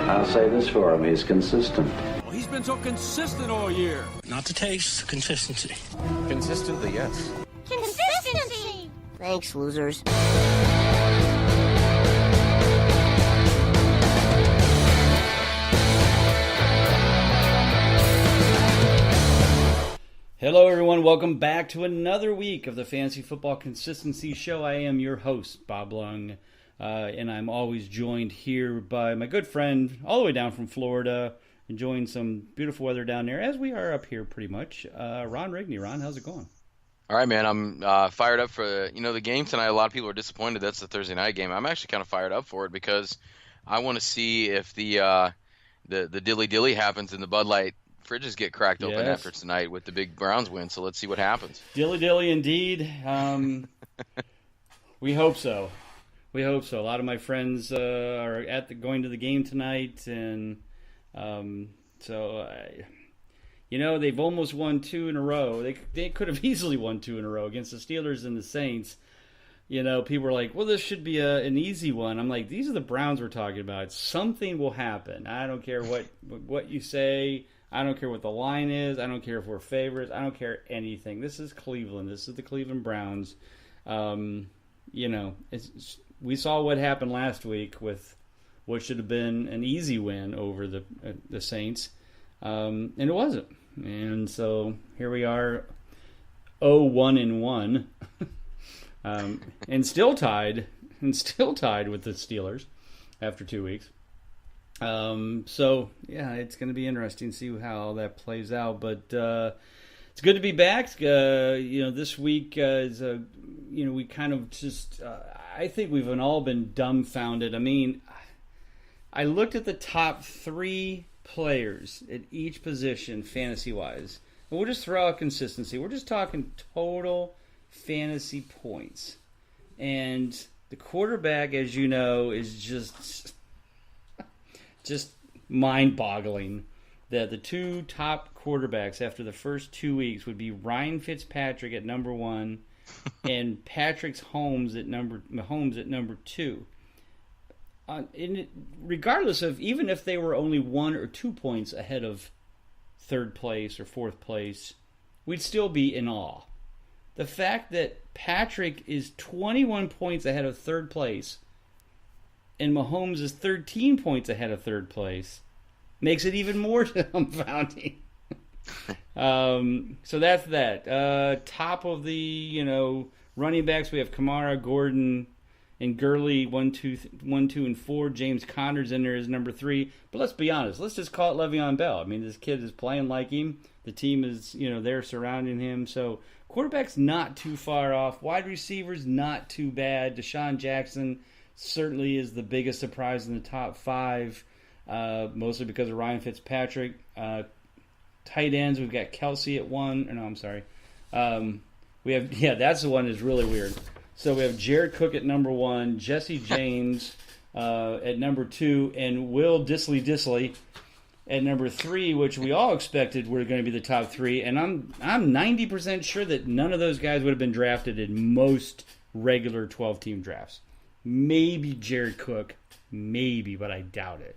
I'll say this for him, he's consistent. Well, he's been so consistent all year. Not the taste, consistency. Consistently, yes. Consistency! Thanks, losers. Hello, everyone. Welcome back to another week of the Fantasy Football Consistency Show. I am your host, Bob Lung, and I'm always joined here by my good friend all the way down from Florida, enjoying some beautiful weather down there, as we are up here pretty much. Ron Rigney. Ron, how's it going? All right, man. I'm fired up for the game tonight. A lot of people are disappointed that's the Thursday night game. I'm actually kind of fired up for it because I want to see if the dilly-dilly happens in the Bud Light fridges get cracked open after tonight with the big Browns win, so let's see what happens. Dilly indeed. We hope so. A lot of my friends are going to the game tonight, and they've almost won 2 in a row. They could have easily won 2 in a row against the Steelers and the Saints. People are like, well, this should be an easy one. I'm like, these are the Browns we're talking about. Something will happen. I don't care what you say. I don't care what the line is. I don't care if we're favorites. I don't care anything. This is Cleveland. This is the Cleveland Browns. We saw what happened last week with what should have been an easy win over the Saints, and it wasn't. And so here we are, 0-1-1, and still tied with the Steelers after 2 weeks. It's going to be interesting to see how that plays out. But it's good to be back. This week we kind of just I think we've all been dumbfounded. I mean, I looked at the top 3 players at each position fantasy-wise, and we'll just throw out consistency. We're just talking total fantasy points. And the quarterback, as you know, is just mind-boggling that the 2 top quarterbacks after the first 2 weeks would be Ryan Fitzpatrick at number 1 and Patrick Mahomes at number 2. Regardless of even if they were only 1 or 2 points ahead of 3rd place or 4th place, we'd still be in awe. The fact that Patrick is 21 points ahead of 3rd place and Mahomes is 13 points ahead of 3rd place makes it even more dumbfounding. So that's that. Top of the running backs, we have Kamara, Gordon, and Gurley 1, 2, and 4. James Conner's in there as number 3. But let's be honest. Let's just call it Le'Veon Bell. I mean, this kid is playing like him. The team is they're surrounding him. So quarterback's not too far off. Wide receivers not too bad. Deshaun Jackson certainly is the biggest surprise in the top 5, mostly because of Ryan Fitzpatrick. Tight ends, we've got Kelsey at 1. No, I'm sorry. We have that's the one that's really weird. So we have Jared Cook at number 1, Jesse James at number 2, and Will Disley at number 3, which we all expected were going to be the top 3. And I'm 90% sure that none of those guys would have been drafted in most regular 12-team drafts. Maybe Jared Cook, maybe, but I doubt it.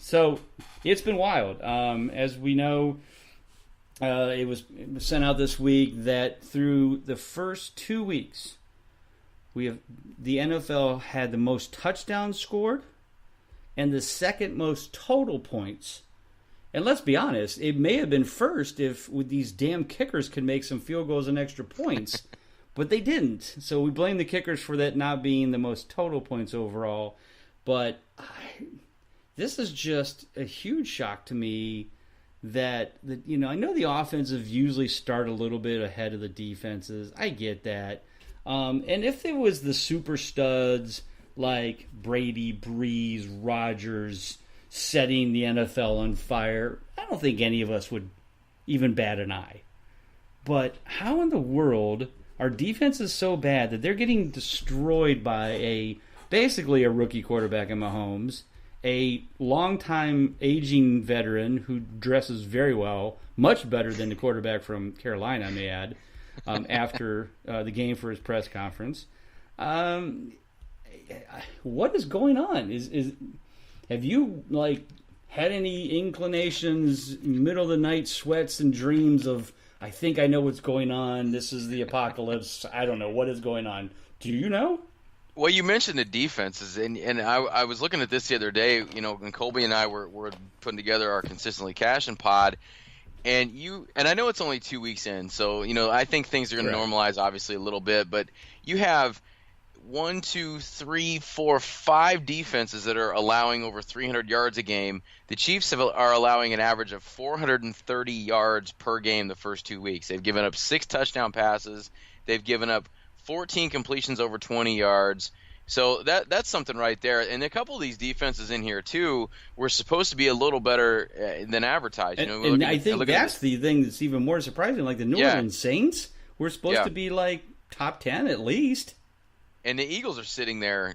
So it's been wild. As we know, it was sent out this week that through the first 2 weeks, the NFL had the most touchdowns scored and the second most total points. And let's be honest, it may have been first if with these damn kickers could make some field goals and extra points. But they didn't. So we blame the kickers for that not being the most total points overall. But this is just a huge shock to me that I know the offensive usually start a little bit ahead of the defenses. I get that. And if there was the super studs like Brady, Breeze, Rodgers setting the NFL on fire, I don't think any of us would even bat an eye. But how in the world... Our defense is so bad that they're getting destroyed by basically a rookie quarterback in Mahomes, a longtime aging veteran who dresses very well, much better than the quarterback from Carolina, I may add, after the game for his press conference. What is going on? Have you had any inclinations, middle of the night sweats and dreams of, I think I know what's going on. This is the apocalypse. I don't know what is going on. Do you know? Well, you mentioned the defenses, and I was looking at this the other day, when Colby and I were putting together our Consistently Cashing pod, and I know it's only 2 weeks in, so, I think things are going to normalize, obviously, a little bit, but you have 1, 2, 3, 4, 5 defenses that are allowing over 300 yards a game. The Chiefs are allowing an average of 430 yards per game the first 2 weeks. They've given up 6 touchdown passes. They've given up 14 completions over 20 yards. So that's something right there. And a couple of these defenses in here, too, were supposed to be a little better than advertised. And I think that's the thing that's even more surprising. Like the New Orleans Saints were supposed to be top 10 at least. And the Eagles are sitting there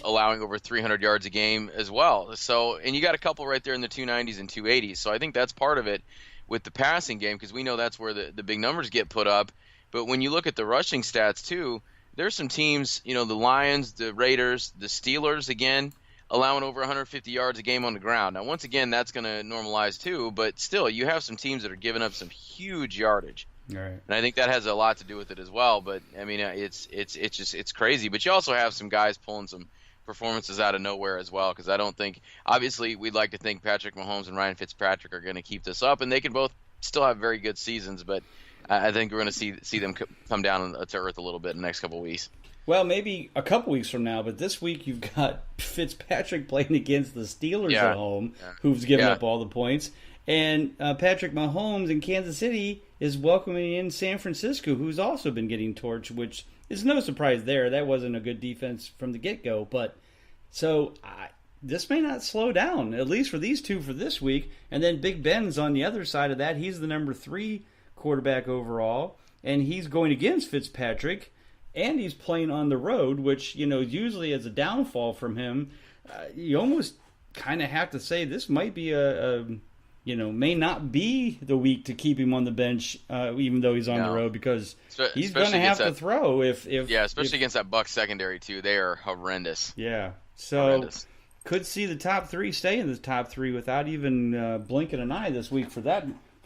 allowing over 300 yards a game as well. So, and you got a couple right there in the 290s and 280s. So I think that's part of it with the passing game, because we know that's where the big numbers get put up. But when you look at the rushing stats too, there's some teams, the Lions, the Raiders, the Steelers, again, allowing over 150 yards a game on the ground. Now, once again, that's going to normalize too, but still, you have some teams that are giving up some huge yardage. All right. And I think that has a lot to do with it as well. But I mean, it's crazy. But you also have some guys pulling some performances out of nowhere as well. Because I don't think, obviously, we'd like to think Patrick Mahomes and Ryan Fitzpatrick are going to keep this up, and they can both still have very good seasons. But I think we're going to see them come down to earth a little bit in the next couple of weeks. Well, maybe a couple weeks from now, but this week you've got Fitzpatrick playing against the Steelers at home, who's given up all the points. And Patrick Mahomes in Kansas City is welcoming in San Francisco, who's also been getting torched, which is no surprise there. That wasn't a good defense from the get-go. But so this may not slow down, at least for these two for this week. And then Big Ben's on the other side of that. He's the number 3 quarterback overall, and he's going against Fitzpatrick, and he's playing on the road, which, usually as a downfall from him. You almost kind of have to say this might be may not be the week to keep him on the bench, even though he's on the road, because he's going to have to throw especially against that Bucs secondary too. They are horrendous. Yeah, so could see the top 3 stay in the top 3 without even blinking an eye this week for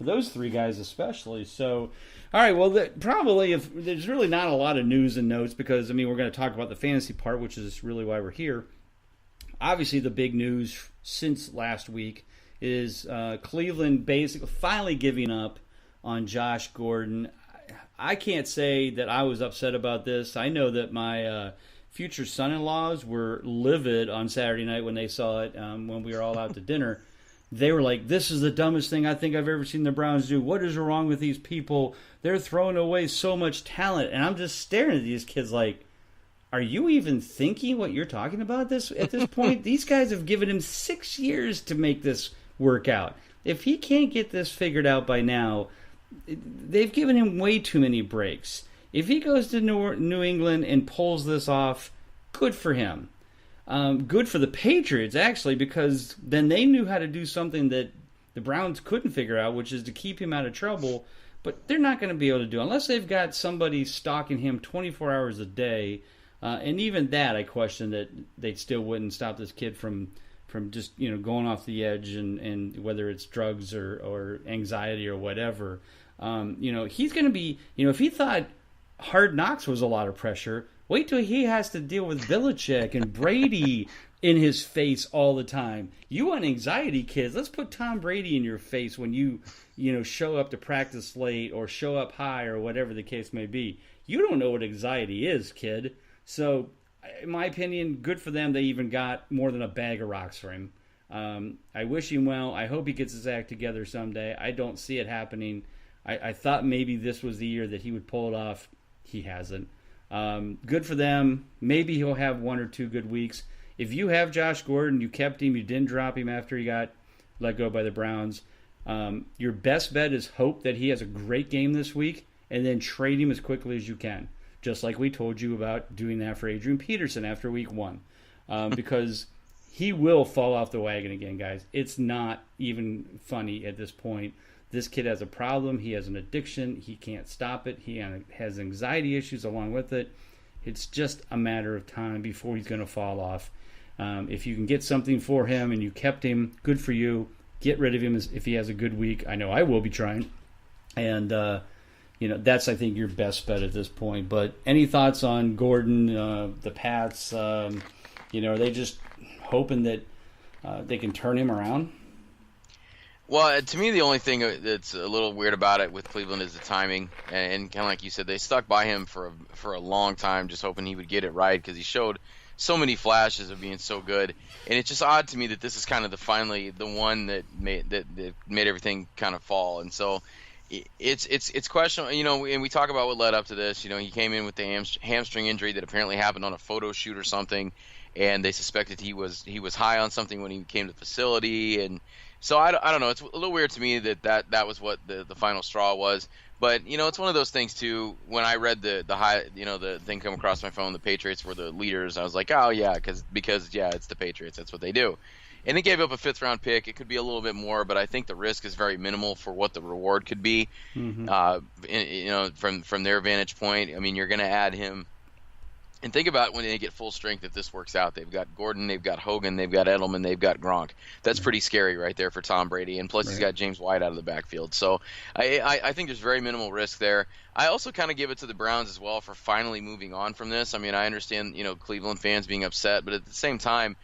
those 3 guys especially. So, all right, well, probably if there's really not a lot of news and notes, because we're going to talk about the fantasy part, which is really why we're here. Obviously, the big news since last week is Cleveland basically finally giving up on Josh Gordon. I can't say that I was upset about this. I know that my future son-in-laws were livid on Saturday night when they saw it, when we were all out to dinner. They were like, this is the dumbest thing I think I've ever seen the Browns do. What is wrong with these people? They're throwing away so much talent. And I'm just staring at these kids like, are you even thinking what you're talking about at this point? These guys have given him 6 years to make this work out. If he can't get this figured out by now, they've given him way too many breaks. If he goes to New England and pulls this off, good for him. Good for the Patriots, actually, because then they knew how to do something that the Browns couldn't figure out, which is to keep him out of trouble. But they're not going to be able to do it unless they've got somebody stalking him 24 hours a day. And even that, I question that they still wouldn't stop this kid from just going off the edge, and whether it's drugs or anxiety or whatever. He's going to be, if he thought Hard Knocks was a lot of pressure, wait till he has to deal with Belichick and Brady in his face all the time. You want anxiety, kids? Let's put Tom Brady in your face when you show up to practice late or show up high or whatever the case may be. You don't know what anxiety is, kid. So, in my opinion, good for them. They even got more than a bag of rocks for him. I wish him well. I hope he gets his act together someday. I don't see it happening. I thought maybe this was the year that he would pull it off. He hasn't. Good for them. Maybe he'll have 1 or 2 good weeks. If you have Josh Gordon, you kept him, you didn't drop him after he got let go by the Browns, your best bet is hope that he has a great game this week and then trade him as quickly as you can. Just like we told you about doing that for Adrian Peterson after week 1. Because he will fall off the wagon again, guys. It's not even funny at this point. This kid has a problem. He has an addiction. He can't stop it. He has anxiety issues along with it. It's just a matter of time before he's going to fall off. If you can get something for him and you kept him, good for you. Get rid of him if he has a good week. I know I will be trying. And, that's, I think, your best bet at this point. But any thoughts on Gordon, the Pats? Are they just hoping that they can turn him around? Well, to me, the only thing that's a little weird about it with Cleveland is the timing. And kind of like you said, they stuck by him for a long time, just hoping he would get it right because he showed so many flashes of being so good. And it's just odd to me that this is kind of finally the one that made everything kind of fall. And so it's questionable, and we talk about what led up to this. He came in with the hamstring injury that apparently happened on a photo shoot or something, and they suspected he was high on something when he came to the facility. And so I don't know. It's a little weird to me that was what the final straw was. But it's one of those things too. When I read the thing come across my phone, the Patriots were the leaders. I was like, oh yeah, because it's the Patriots. That's what they do. And they gave up a 5th round pick. It could be a little bit more, but I think the risk is very minimal for what the reward could be. Mm-hmm. From their vantage point. I mean, you're going to add him. And think about when they get full strength, if this works out. They've got Gordon, they've got Hogan, they've got Edelman, they've got Gronk. That's pretty scary right there for Tom Brady. And plus, he's got James White out of the backfield. So I think there's very minimal risk there. I also kind of give it to the Browns as well for finally moving on from this. I mean, I understand, Cleveland fans being upset, but at the same time,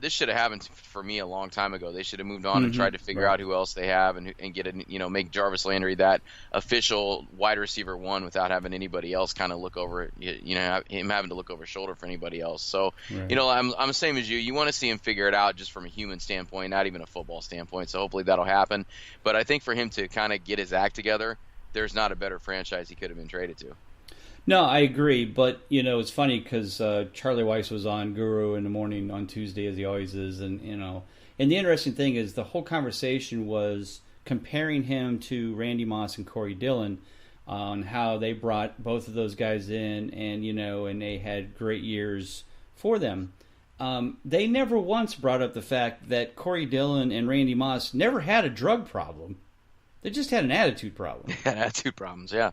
this should have happened for me a long time ago. They should have moved on and tried to figure out who else they have and get make Jarvis Landry that official wide receiver 1 without having anybody else kind of look over him having to look over his shoulder for anybody else. So I'm the same as you. You want to see him figure it out just from a human standpoint, not even a football standpoint. So hopefully that'll happen. But I think for him to kind of get his act together, there's not a better franchise he could have been traded to. No, I agree, but it's funny because Charlie Weiss was on Guru in the morning on Tuesday, as he always is, and and the interesting thing is the whole conversation was comparing him to Randy Moss and Corey Dillon on how they brought both of those guys in, and they had great years for them. They never once brought up the fact that Corey Dillon and Randy Moss never had a drug problem; they just had an attitude problem. Attitude problems, yeah.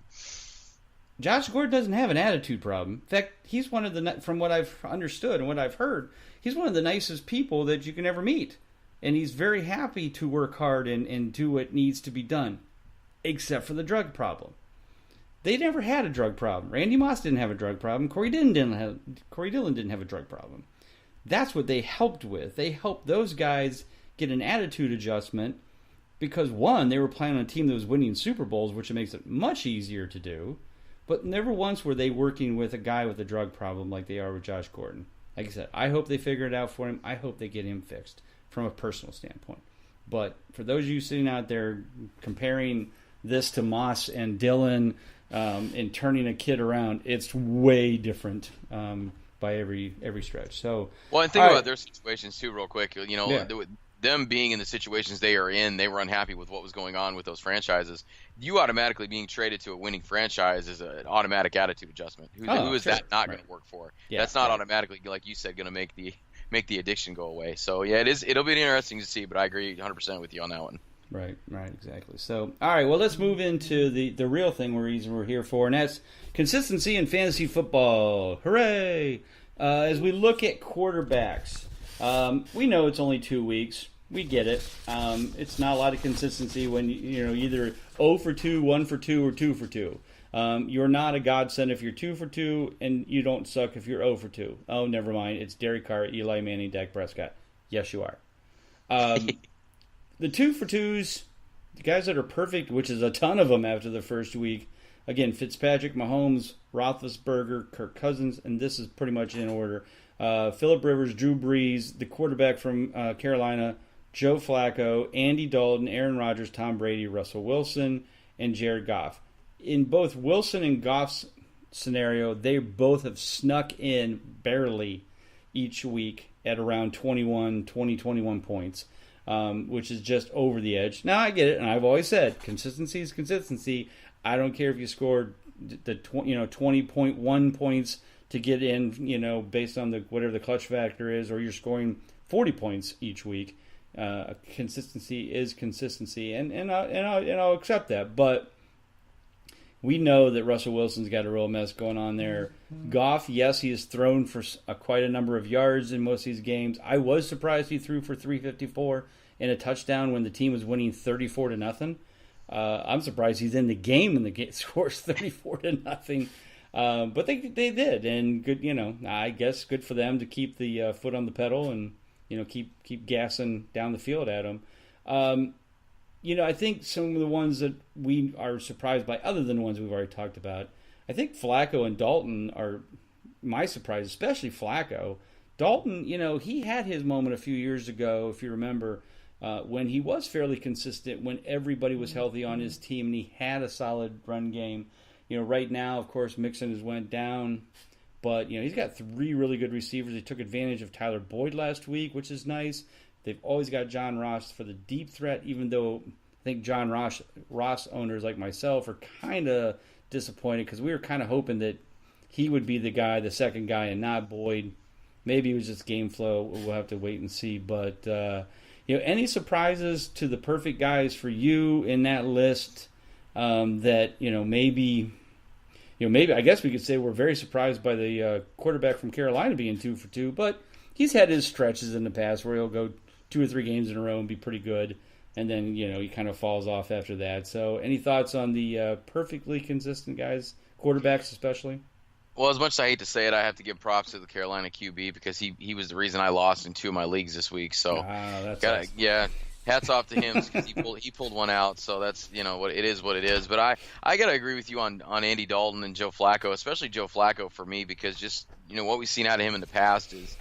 Josh Gordon doesn't have an attitude problem. In fact, he's one of the, from what I've understood and what I've heard, he's one of the nicest people that you can ever meet. And he's very happy to work hard and do what needs to be done, except for the drug problem. They never had a drug problem. Randy Moss didn't have a drug problem. Corey Dillon didn't have a drug problem. That's what they helped with. They helped those guys get an attitude adjustment because, one, they were playing on a team that was winning Super Bowls, which makes it much easier to do. But never once were they working with a guy with a drug problem like they are with Josh Gordon. Like I said, I hope they figure it out for him. I hope they get him fixed from a personal standpoint. But for those of you sitting out there comparing this to Moss and Dillon and turning a kid around, it's way different by every stretch. So, well, and think about their situations too, real quick. Them being in the situations they are in, they were unhappy with what was going on with those franchises. You automatically being traded to a winning franchise is an automatic attitude adjustment. Who is that not going to work for? Yeah, that's not automatically, like you said, going to make the addiction go away. So yeah, it'll be interesting to see, but I agree 100% with you on that one. Right, exactly. So, all right, well, let's move into the real thing we're here for, and that's consistency in fantasy football. Hooray! As we look at quarterbacks, we know it's only 2 weeks. We get it. It's not a lot of consistency when either 0 for 2, 1 for 2, or 2 for 2. You're not a godsend if you're 2 for 2, and you don't suck if you're 0 for 2. Oh, never mind. It's Derek Carr, Eli Manning, Dak Prescott. Yes, you are. The 2 for 2s, the guys that are perfect, which is a ton of them after the first week. Again, Fitzpatrick, Mahomes, Roethlisberger, Kirk Cousins, and this is pretty much in order. Phillip Rivers, Drew Brees, the quarterback from Carolina, Joe Flacco, Andy Dalton, Aaron Rodgers, Tom Brady, Russell Wilson, and Jared Goff. In both Wilson and Goff's scenario, they both have snuck in barely each week at around 21 points, which is just over the edge. Now, I get it, and I've always said consistency is consistency. I don't care if you scored the 20.1 points to get in, based on whatever the clutch factor is, or you're scoring 40 points each week. Consistency is consistency, and I'll accept that. But we know that Russell Wilson's got a real mess going on there. Goff, yes, he has thrown for quite a number of yards in most of these games. I was surprised he threw for 354 and a touchdown when the team was winning 34-0. I'm surprised he's in the game and the game scores 34-0. But they did, and good. I guess good for them to keep the foot on the pedal and keep gassing down the field at them. I think some of the ones that we are surprised by, other than the ones we've already talked about, I think Flacco and Dalton are my surprise, especially Flacco. Dalton, he had his moment a few years ago, if you remember, when he was fairly consistent, when everybody was healthy on his team and he had a solid run game. Right now, of course, Mixon has went down, but he's got 3 really good receivers. He took advantage of Tyler Boyd last week, which is nice. They've always got John Ross for the deep threat, even though I think John Ross owners like myself are kind of disappointed because we were kind of hoping that he would be the second guy, and not Boyd. Maybe it was just game flow. We'll have to wait and see. But any surprises to the perfect guys for you in that list that maybe I guess we could say we're very surprised by the quarterback from Carolina being 2 for 2, but he's had his stretches in the past where he'll go 2 or 3 games in a row and be pretty good, and then he kind of falls off after that. So any thoughts on the perfectly consistent guys, quarterbacks especially? Well, as much as I hate to say it, I have to give props to the Carolina QB because he was the reason I lost in 2 of my leagues this week. So that's awesome. Yeah, hats off to him because he pulled one out. So that's what it is. But I gotta agree with you on Andy Dalton and Joe Flacco, especially Joe Flacco for me, because just what we've seen out of him in the past is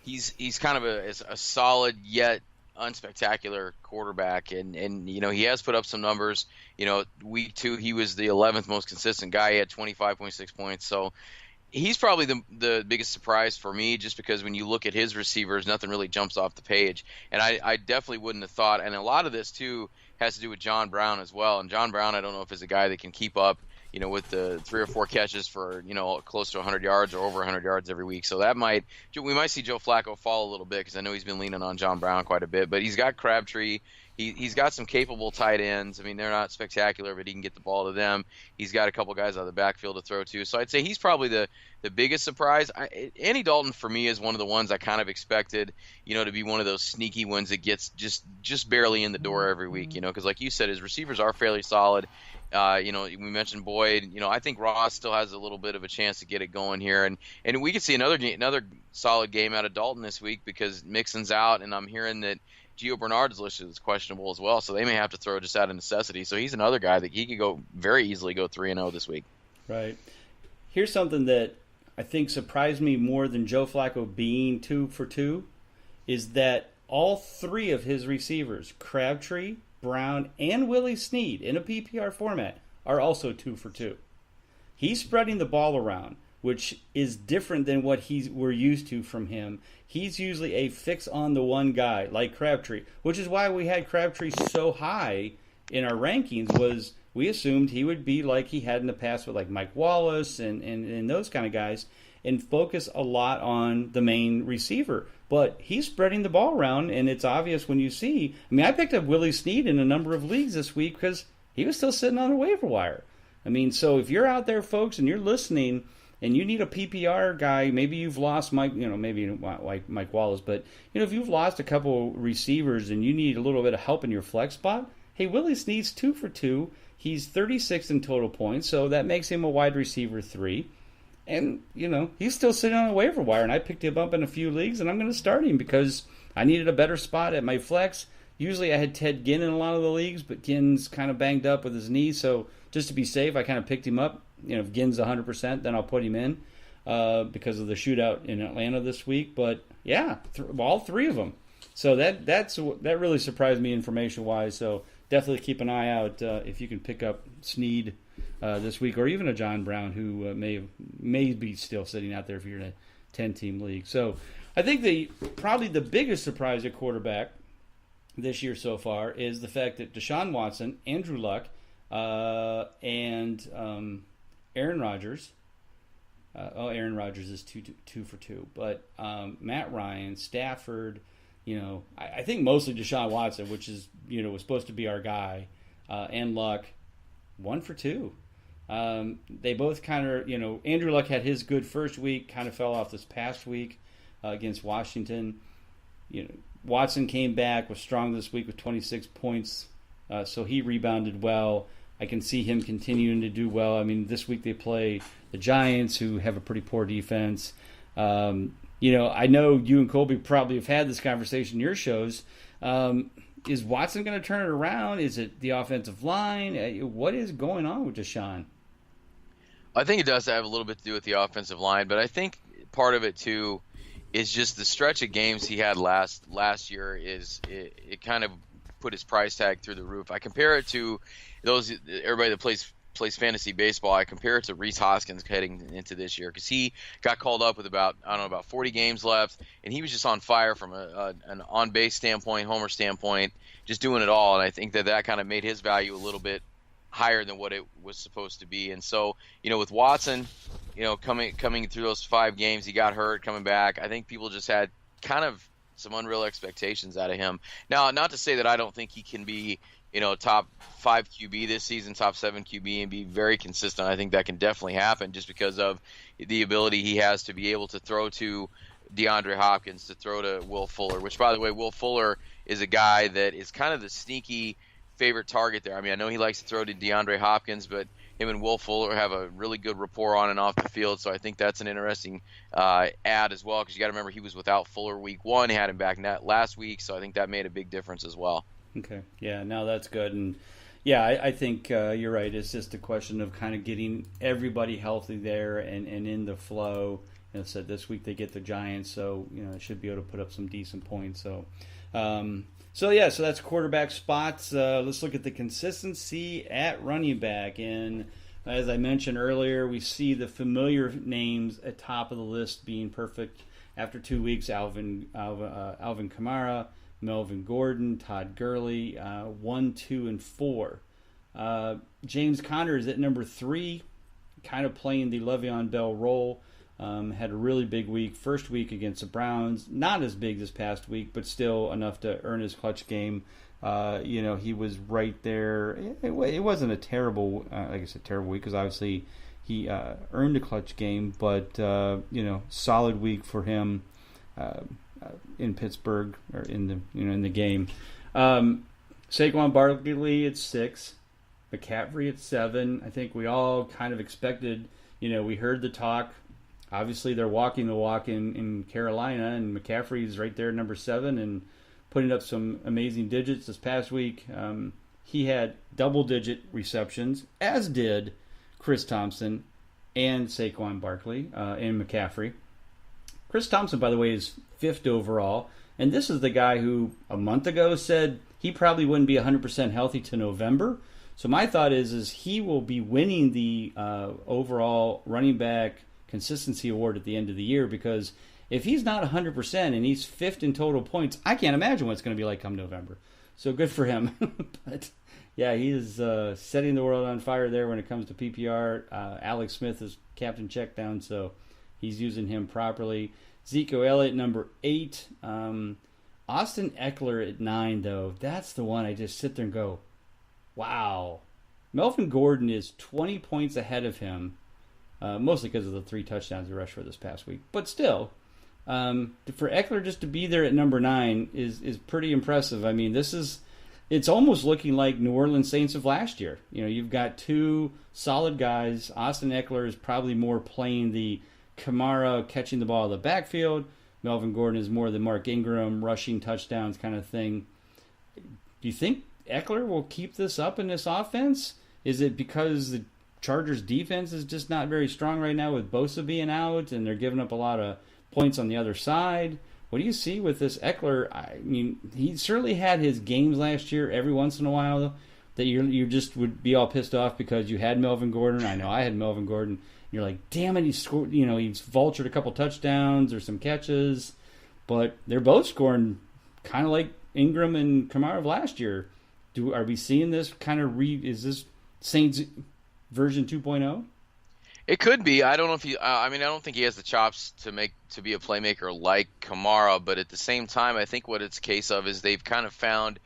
he's kind of a solid yet unspectacular quarterback, and he has put up some numbers. Week 2 he was the 11th most consistent guy. He had 25.6 points. So he's probably the biggest surprise for me, just because when you look at his receivers, nothing really jumps off the page. And I definitely wouldn't have thought, and a lot of this too has to do with John Brown as well. And John Brown, I don't know if is a guy that can keep up with the 3 or 4 catches for, close to 100 yards or over 100 yards every week. So we might see Joe Flacco fall a little bit, because I know he's been leaning on John Brown quite a bit. But he's got Crabtree. He's got some capable tight ends. I mean, they're not spectacular, but he can get the ball to them. He's got a couple guys out of the backfield to throw to. So I'd say he's probably the biggest surprise. Andy Dalton, for me, is one of the ones I kind of expected, to be one of those sneaky ones that gets just barely in the door every week, because like you said, his receivers are fairly solid. We mentioned Boyd. I think Ross still has a little bit of a chance to get it going here, and we could see another solid game out of Dalton this week, because Mixon's out, and I'm hearing that Gio Bernard's listed as questionable as well, so they may have to throw just out of necessity. So he's another guy that he could very easily go 3-0 this week. Right. Here's something that I think surprised me more than Joe Flacco being 2 for 2, is that all 3 of his receivers, Crabtree, Brown, and Willie Snead, in a PPR format, are also 2 for 2. He's spreading the ball around, which is different than what we're used to from him. He's usually a fix-on-the-one guy, like Crabtree, which is why we had Crabtree so high in our rankings, was we assumed he would be like he had in the past with like Mike Wallace and those kind of guys, and focus a lot on the main receiver. But he's spreading the ball around, and it's obvious when you see. I mean, I picked up Willie Snead in a number of leagues this week because he was still sitting on the waiver wire. I mean, so if you're out there, folks, and you're listening, and you need a PPR guy, maybe you've lost Mike, maybe like Mike Wallace, but if you've lost a couple receivers and you need a little bit of help in your flex spot, hey, Willie Snead's 2 for 2. He's 36 in total points, so that makes him a wide receiver 3. And, he's still sitting on the waiver wire, and I picked him up in a few leagues, and I'm going to start him because I needed a better spot at my flex. Usually I had Ted Ginn in a lot of the leagues, but Ginn's kind of banged up with his knee, so just to be safe, I kind of picked him up. If Ginn's 100%, then I'll put him in because of the shootout in Atlanta this week. But, yeah, all 3 of them. So that really surprised me information-wise, so definitely keep an eye out if you can pick up Snead this week, or even a John Brown who may be still sitting out there if you're in a 10-team league. So I think probably the biggest surprise at quarterback this year so far is the fact that Deshaun Watson, Andrew Luck, and Aaron Rodgers. Aaron Rodgers is 2 for 2, but Matt Ryan, Stafford. I think mostly Deshaun Watson, which is was supposed to be our guy, and Luck, 1 for 2. They both kind of, Andrew Luck had his good first week, kind of fell off this past week against Washington. Watson came back, was strong this week with 26 points, so he rebounded well. I can see him continuing to do well. I mean, this week they play the Giants, who have a pretty poor defense. I know you and Colby probably have had this conversation in your shows. Is Watson going to turn it around? Is it the offensive line? What is going on with Deshaun? I think it does have a little bit to do with the offensive line, but I think part of it too is just the stretch of games he had last year. It kind of put his price tag through the roof. I compare it to everybody that plays fantasy baseball. I compare it to Reese Hoskins heading into this year, because he got called up with about 40 games left, and he was just on fire from an on-base standpoint, homer standpoint, just doing it all. And I think that kind of made his value a little bit higher than what it was supposed to be. And so, with Watson, coming through those 5 games, he got hurt, coming back. I think people just had kind of some unreal expectations out of him. Now, not to say that I don't think he can be, top 5 QB this season, top 7 QB, and be very consistent. I think that can definitely happen just because of the ability he has to be able to throw to DeAndre Hopkins, to throw to Will Fuller, which, by the way, Will Fuller is a guy that is kind of the sneaky favorite target there. I mean, I know he likes to throw to DeAndre Hopkins, but him and Will Fuller have a really good rapport on and off the field, so I think that's an interesting add as well, because you got to remember he was without Fuller week 1. He had him back last week, so I think that made a big difference as well. Okay. Yeah, no, that's good. And, yeah, I think you're right. It's just a question of kind of getting everybody healthy there and in the flow. So this week they get the Giants, so, they should be able to put up some decent points. So that's quarterback spots. Let's look at the consistency at running back. And as I mentioned earlier, we see the familiar names at top of the list being perfect after 2 weeks. Alvin Kamara, Melvin Gordon, Todd Gurley, 1, 2, and 4. James Conner is at number 3, kind of playing the Le'Veon Bell role. Had a really big week. First week against the Browns. Not as big this past week, but still enough to earn his clutch game. He was right there. It wasn't a terrible, terrible week, because obviously he earned a clutch game, but, solid week for him in Pittsburgh, or in the game. Saquon Barkley at 6. McCaffrey at 7. I think we all kind of expected, we heard the talk. Obviously, they're walking the walk in Carolina, and McCaffrey's right there at number 7 and putting up some amazing digits this past week. He had double-digit receptions, as did Chris Thompson and Saquon Barkley and McCaffrey. Chris Thompson, by the way, is 5th overall, and this is the guy who a month ago said he probably wouldn't be 100% healthy to November. So my thought is he will be winning the overall running back consistency award at the end of the year, because if he's not 100% and he's 5th in total points, I can't imagine what it's going to be like come November. So good for him. But yeah, he is setting the world on fire there when it comes to PPR. Alex Smith is captain check down, so he's using him properly. Zeke Elliott, number 8. Austin Eckler at 9, though. That's the one I just sit there and go, wow. Melvin Gordon is 20 points ahead of him. Mostly because of the 3 touchdowns he rushed for this past week. But still, for Eckler just to be there at number 9 is pretty impressive. I mean, it's almost looking like New Orleans Saints of last year. You've got 2 solid guys. Austin Eckler is probably more playing the Kamara catching the ball in the backfield. Melvin Gordon is more the Mark Ingram rushing touchdowns kind of thing. Do you think Eckler will keep this up in this offense? Is it because the Chargers defense is just not very strong right now with Bosa being out, and they're giving up a lot of points on the other side? What do you see with this Eckler? I mean, he certainly had his games last year every once in a while that you just would be all pissed off because you had Melvin Gordon. I know I had Melvin Gordon. You're like, damn it, he scored. He's vultured a couple touchdowns or some catches, but they're both scoring kind of like Ingram and Kamara of last year. Are we seeing this kind of is this Saints version 2.0? It could be. I don't know if I don't think he has the chops to be a playmaker like Kamara, but at the same time, I think what it's a case of is they've kind of found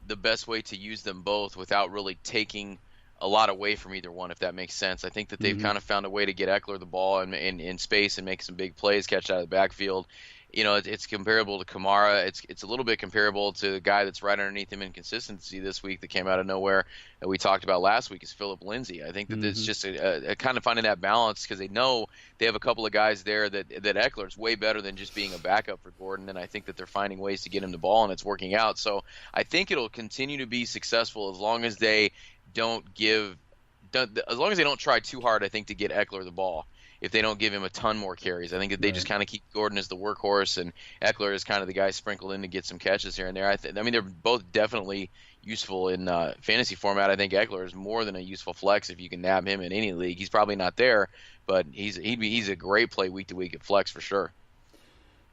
the best way to use them both without really taking a lot away from either one, if that makes sense. I think that they've kind of found a way to get Eckler the ball in space and make some big plays, catch out of the backfield. It's comparable to Kamara. It's a little bit comparable to the guy that's right underneath him in consistency this week that came out of nowhere that we talked about last week is Philip Lindsay. I think that it's just a kind of finding that balance because they know they have a couple of guys there that Eckler's way better than just being a backup for Gordon, and I think that they're finding ways to get him the ball, and it's working out. So I think it'll continue to be successful as long as they don't try too hard, I think, to get Eckler the ball. If they don't give him a ton more carries, I think that they just kind of keep Gordon as the workhorse and Eckler is kind of the guy sprinkled in to get some catches here and there. I mean, they're both definitely useful in fantasy format. I think Eckler is more than a useful flex if you can nab him in any league. He's probably not there, but he's a great play week to week at flex for sure.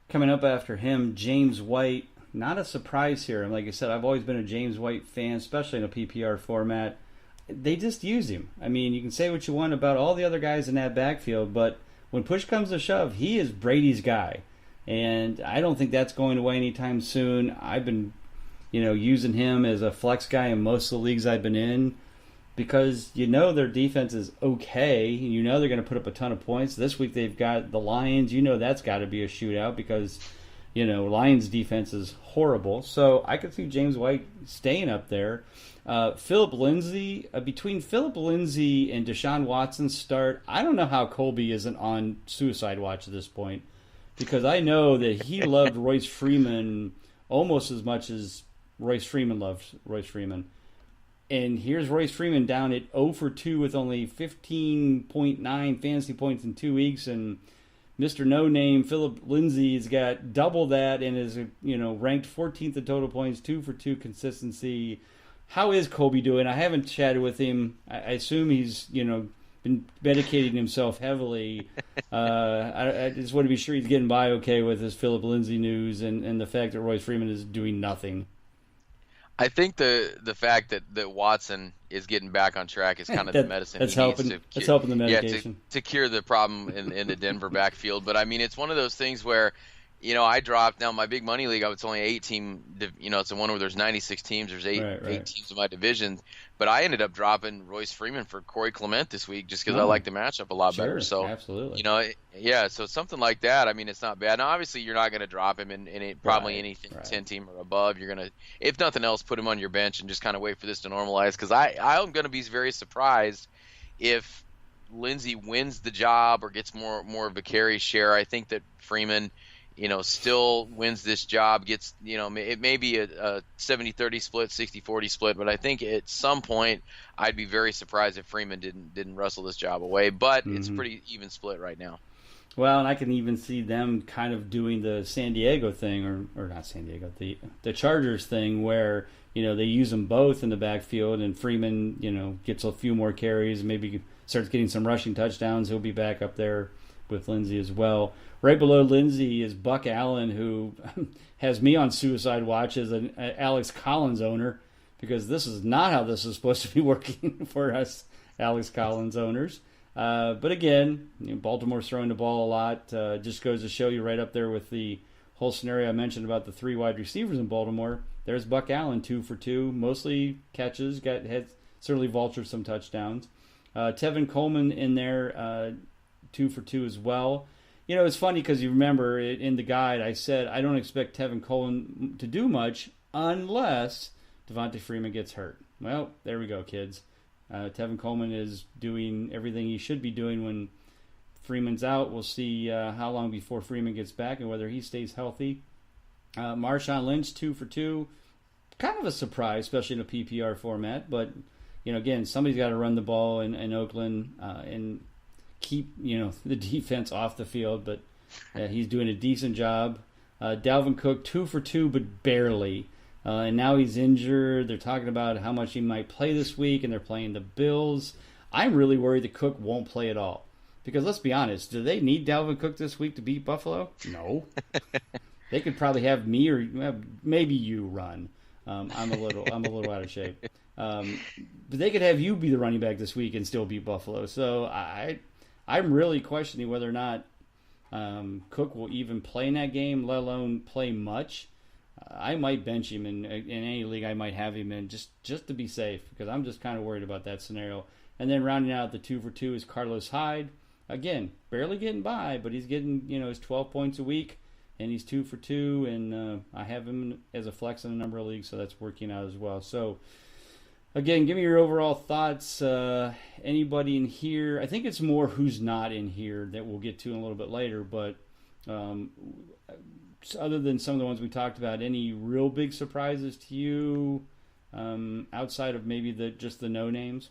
Coming up after him, James White. Not a surprise here. And like I said, I've always been a James White fan, especially in a PPR format. They just use him. I mean, you can say what you want about all the other guys in that backfield, but when push comes to shove, he is Brady's guy. And I don't think that's going away anytime soon. I've been, using him as a flex guy in most of the leagues I've been in because their defense is okay. They're going to put up a ton of points. This week they've got the Lions. That's got to be a shootout because, Lions defense is horrible. So I could see James White staying up there. Philip Lindsay, between Philip Lindsay and Deshaun Watson's start, I don't know how Colby isn't on suicide watch at this point because I know that he loved Royce Freeman almost as much as Royce Freeman loves Royce Freeman. And here's Royce Freeman down at 0 for 2 with only 15.9 fantasy points in 2 weeks, and Mr. No Name Philip Lindsay's got double that and is ranked 14th in total points, 2 for 2 consistency. How is Kobe doing? I haven't chatted with him. I assume he's, been medicating himself heavily. I just want to be sure he's getting by okay with his Philip Lindsay news and the fact that Royce Freeman is doing nothing. I think the fact that Watson is getting back on track is kind of the medicine that's he helping. needs That's helping the medication. To cure the problem in the Denver backfield. But I mean, it's one of those things where, I dropped now my big money league. It's only 8 team. It's the one where there's 96 teams. There's eight teams in my division. But I ended up dropping Royce Freeman for Corey Clement this week just because I like the matchup a lot better. So absolutely, so something like that. I mean, it's not bad. Now, obviously, you're not going to drop him in probably anything 10 team or above. You're going to, if nothing else, put him on your bench and just kind of wait for this to normalize. Because I'm going to be very surprised if Lindsey wins the job or gets more of a carry share. I think that Freeman, still wins this job, gets, it may be a 70-30 split, 60-40 split, but I think at some point I'd be very surprised if Freeman didn't wrestle this job away, but it's a pretty even split right now. Well, and I can even see them kind of doing the San Diego thing, or not San Diego, the Chargers thing where, they use them both in the backfield and Freeman, gets a few more carries, maybe starts getting some rushing touchdowns. He'll be back up there with Lindsey as well. Right below Lindsey is Buck Allen, who has me on suicide watch as an Alex Collins owner, because this is not how this is supposed to be working for us Alex Collins owners. But again, Baltimore's throwing the ball a lot. Just goes to show you right up there with the whole scenario I mentioned about the 3 wide receivers in Baltimore. There's Buck Allen, 2 for 2, mostly catches, certainly vultured some touchdowns. Tevin Coleman in there, 2 for 2 as well. It's funny because you remember in the guide I said I don't expect Tevin Coleman to do much unless Devontae Freeman gets hurt. Well, there we go, kids. Tevin Coleman is doing everything he should be doing when Freeman's out. We'll see how long before Freeman gets back and whether he stays healthy. Marshawn Lynch, 2 for 2. Kind of a surprise, especially in a PPR format. But, again, somebody's got to run the ball in Oakland and keep the defense off the field, but he's doing a decent job. Dalvin Cook, 2 for 2, but barely. And now he's injured. They're talking about how much he might play this week, and they're playing the Bills. I'm really worried that Cook won't play at all. Because let's be honest, do they need Dalvin Cook this week to beat Buffalo? No. They could probably have me or maybe you run. I'm a little out of shape. But they could have you be the running back this week and still beat Buffalo. So I'm really questioning whether or not Cook will even play in that game, let alone play much. I might bench him in any league. I might have him in just to be safe because I'm just kind of worried about that scenario. And then rounding out the 2 for 2 is Carlos Hyde. Again, barely getting by, but he's getting his 12 points a week, and he's 2 for 2, and I have him as a flex in a number of leagues, so that's working out as well. So again, give me your overall thoughts. Anybody in here? I think it's more who's not in here that we'll get to in a little bit later, but other than some of the ones we talked about, any real big surprises to you outside of maybe just the no names?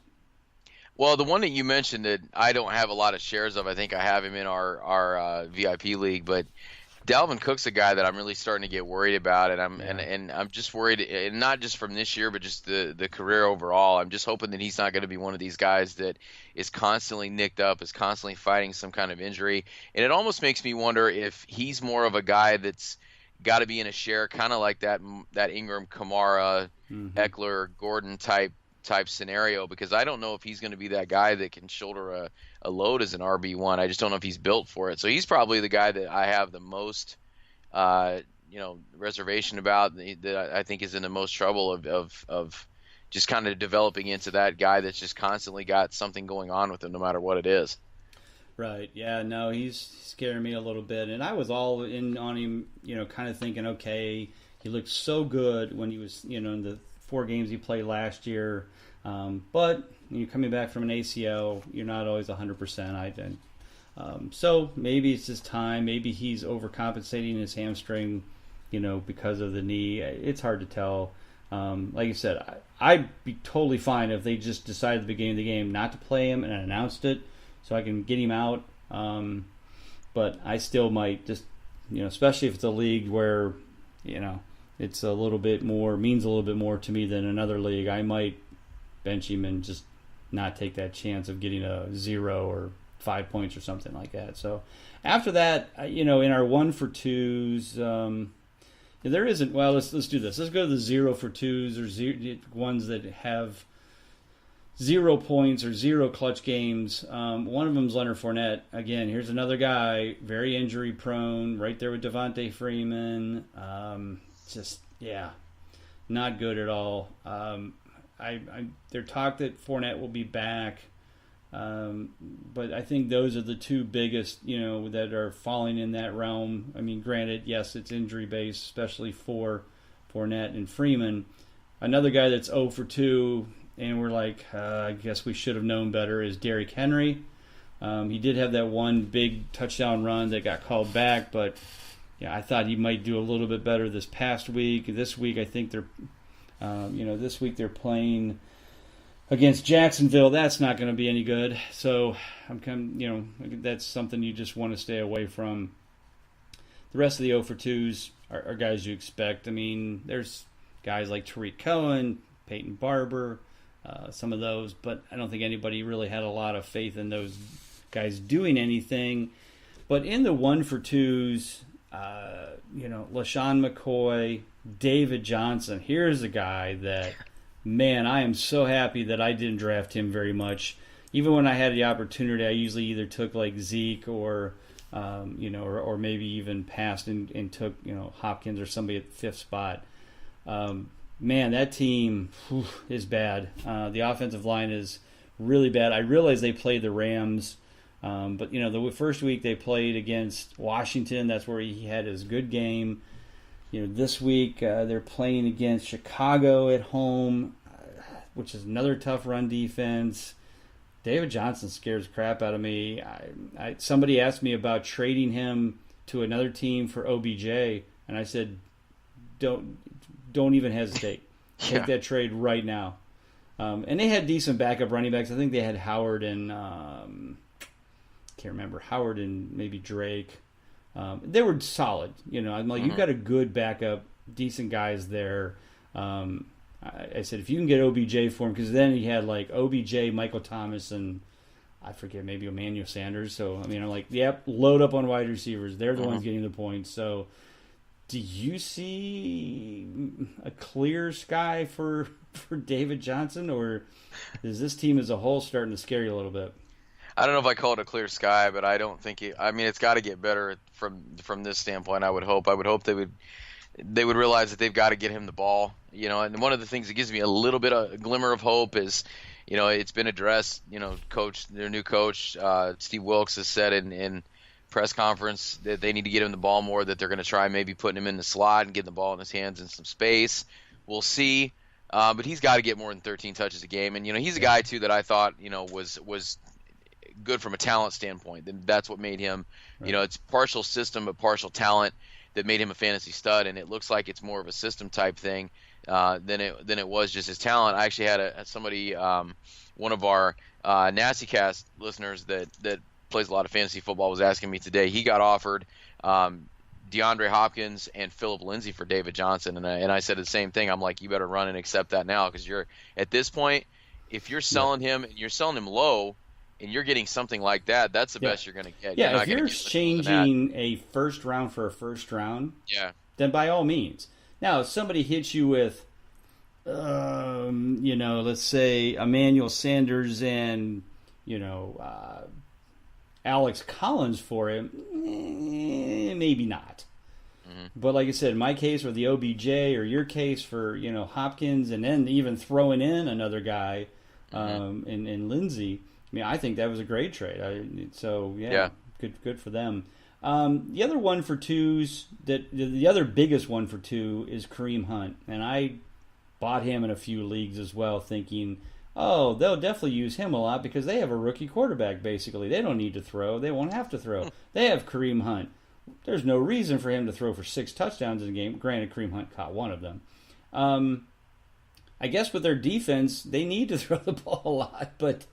Well, the one that you mentioned that I don't have a lot of shares of, I think I have him in our VIP league, but Dalvin Cook's a guy that I'm really starting to get worried about, and I'm just worried, and not just from this year, but just the career overall. I'm just hoping that he's not going to be one of these guys that is constantly nicked up, is constantly fighting some kind of injury, and it almost makes me wonder if he's more of a guy that's got to be in a share, kind of like that Ingram, Kamara, Eckler, Gordon type scenario, because I don't know if he's going to be that guy that can shoulder a load as an RB1. I just don't know if he's built for it. So he's probably the guy that I have the most reservation about, that I think is in the most trouble of just kind of developing into that guy that's just constantly got something going on with him no matter what it is. Right. Yeah, no, he's scaring me a little bit. And I was all in on him, kind of thinking, okay, he looked so good when he was, in the 4 games he played last year. But you're coming back from an ACL, you're not always 100%. So maybe it's his time. Maybe he's overcompensating his hamstring, because of the knee. It's hard to tell. Like you said, I'd be totally fine if they just decided at the beginning of the game not to play him and announced it so I can get him out. But I still might just, especially if it's a league where, it's a little bit more, means a little bit more to me than another league, I might bench him and just not take that chance of getting a 0 or 5 points or something like that. So after that, in our 1 for 2s, there isn't. Well, let's do this. Let's go to the 0 for 2s or ones that have 0 points or 0 clutch games. One of them is Leonard Fournette. Again, here's another guy, very injury prone, right there with Devontae Freeman. Not good at all. They're talk that Fournette will be back, but I think those are the 2 biggest, that are falling in that realm. I mean, granted, yes, it's injury based, especially for Fournette and Freeman. Another guy that's 0 for 2, and we're like, I guess we should have known better, is Derrick Henry. He did have that one big touchdown run that got called back, but yeah, I thought he might do a little bit better this past week. This week, I think they're this week they're playing against Jacksonville. That's not going to be any good. So that's something you just want to stay away from. The rest of the 0 for 2s are guys you expect. I mean, there's guys like Tariq Cohen, Peyton Barber, some of those, but I don't think anybody really had a lot of faith in those guys doing anything. But in the 1 for 2s, LaShawn McCoy, David Johnson. Here's a guy that, man, I am so happy that I didn't draft him very much. Even when I had the opportunity, I usually either took like Zeke or maybe even passed and took Hopkins or somebody at the 5th spot. Man, that team is bad. The offensive line is really bad. I realize they played the Rams. But the first week they played against Washington. That's where he had his good game. This week they're playing against Chicago at home, which is another tough run defense. David Johnson scares the crap out of me. Somebody asked me about trading him to another team for OBJ, and I said, don't even hesitate. Take that trade right now. And they had decent backup running backs. I think they had Howard and can't remember, Howard and maybe Drake. They were solid. I'm like, you've got a good backup, decent guys there. I said, if you can get OBJ for him, because then he had like OBJ, Michael Thomas, and I forget, maybe Emmanuel Sanders. So, I'm like, yep, load up on wide receivers. They're the ones getting the points. So, do you see a clear sky for David Johnson, or is this team as a whole starting to scare you a little bit? I don't know if I call it a clear sky, but I don't think it's got to get better from this standpoint. I would hope they would they would realize that they've got to get him the ball. And one of the things that gives me a little bit of a glimmer of hope is, it's been addressed. Their new coach, Steve Wilkes, has said in press conference that they need to get him the ball more, that they're going to try maybe putting him in the slot and getting the ball in his hands in some space. We'll see. But he's got to get more than 13 touches a game. And, he's a guy, too, that I thought, was good from a talent standpoint. And that's what made him, Right. It's partial system but partial talent that made him a fantasy stud. And it looks like it's more of a system type thing than it was just his talent. I actually had somebody, one of our Nasty Cast listeners that plays a lot of fantasy football, was asking me today. He got offered DeAndre Hopkins and Phillip Lindsay for David Johnson, and I said the same thing. I'm like, you better run and accept that now, because you're at this point, if you're selling him, you're selling him low, and you're getting something like that, that's the best you're going to get. Yeah, you're if you're exchanging a first round for a first round, then by all means. Now, if somebody hits you with, let's say Emmanuel Sanders and Alex Collins for him, maybe not. Mm-hmm. But like I said, in my case for the OBJ, or your case for Hopkins, and then even throwing in another guy, in Lindsay, I mean, I think that was a great trade. Good for them. The other one for twos, the other biggest one for two is Kareem Hunt, and I bought him in a few leagues as well, thinking, oh, they'll definitely use him a lot because they have a rookie quarterback, basically. They don't need to throw. They won't have to throw. They have Kareem Hunt. There's no reason for him to throw for 6 touchdowns in a game. Granted, Kareem Hunt caught one of them. I guess with their defense, they need to throw the ball a lot. But,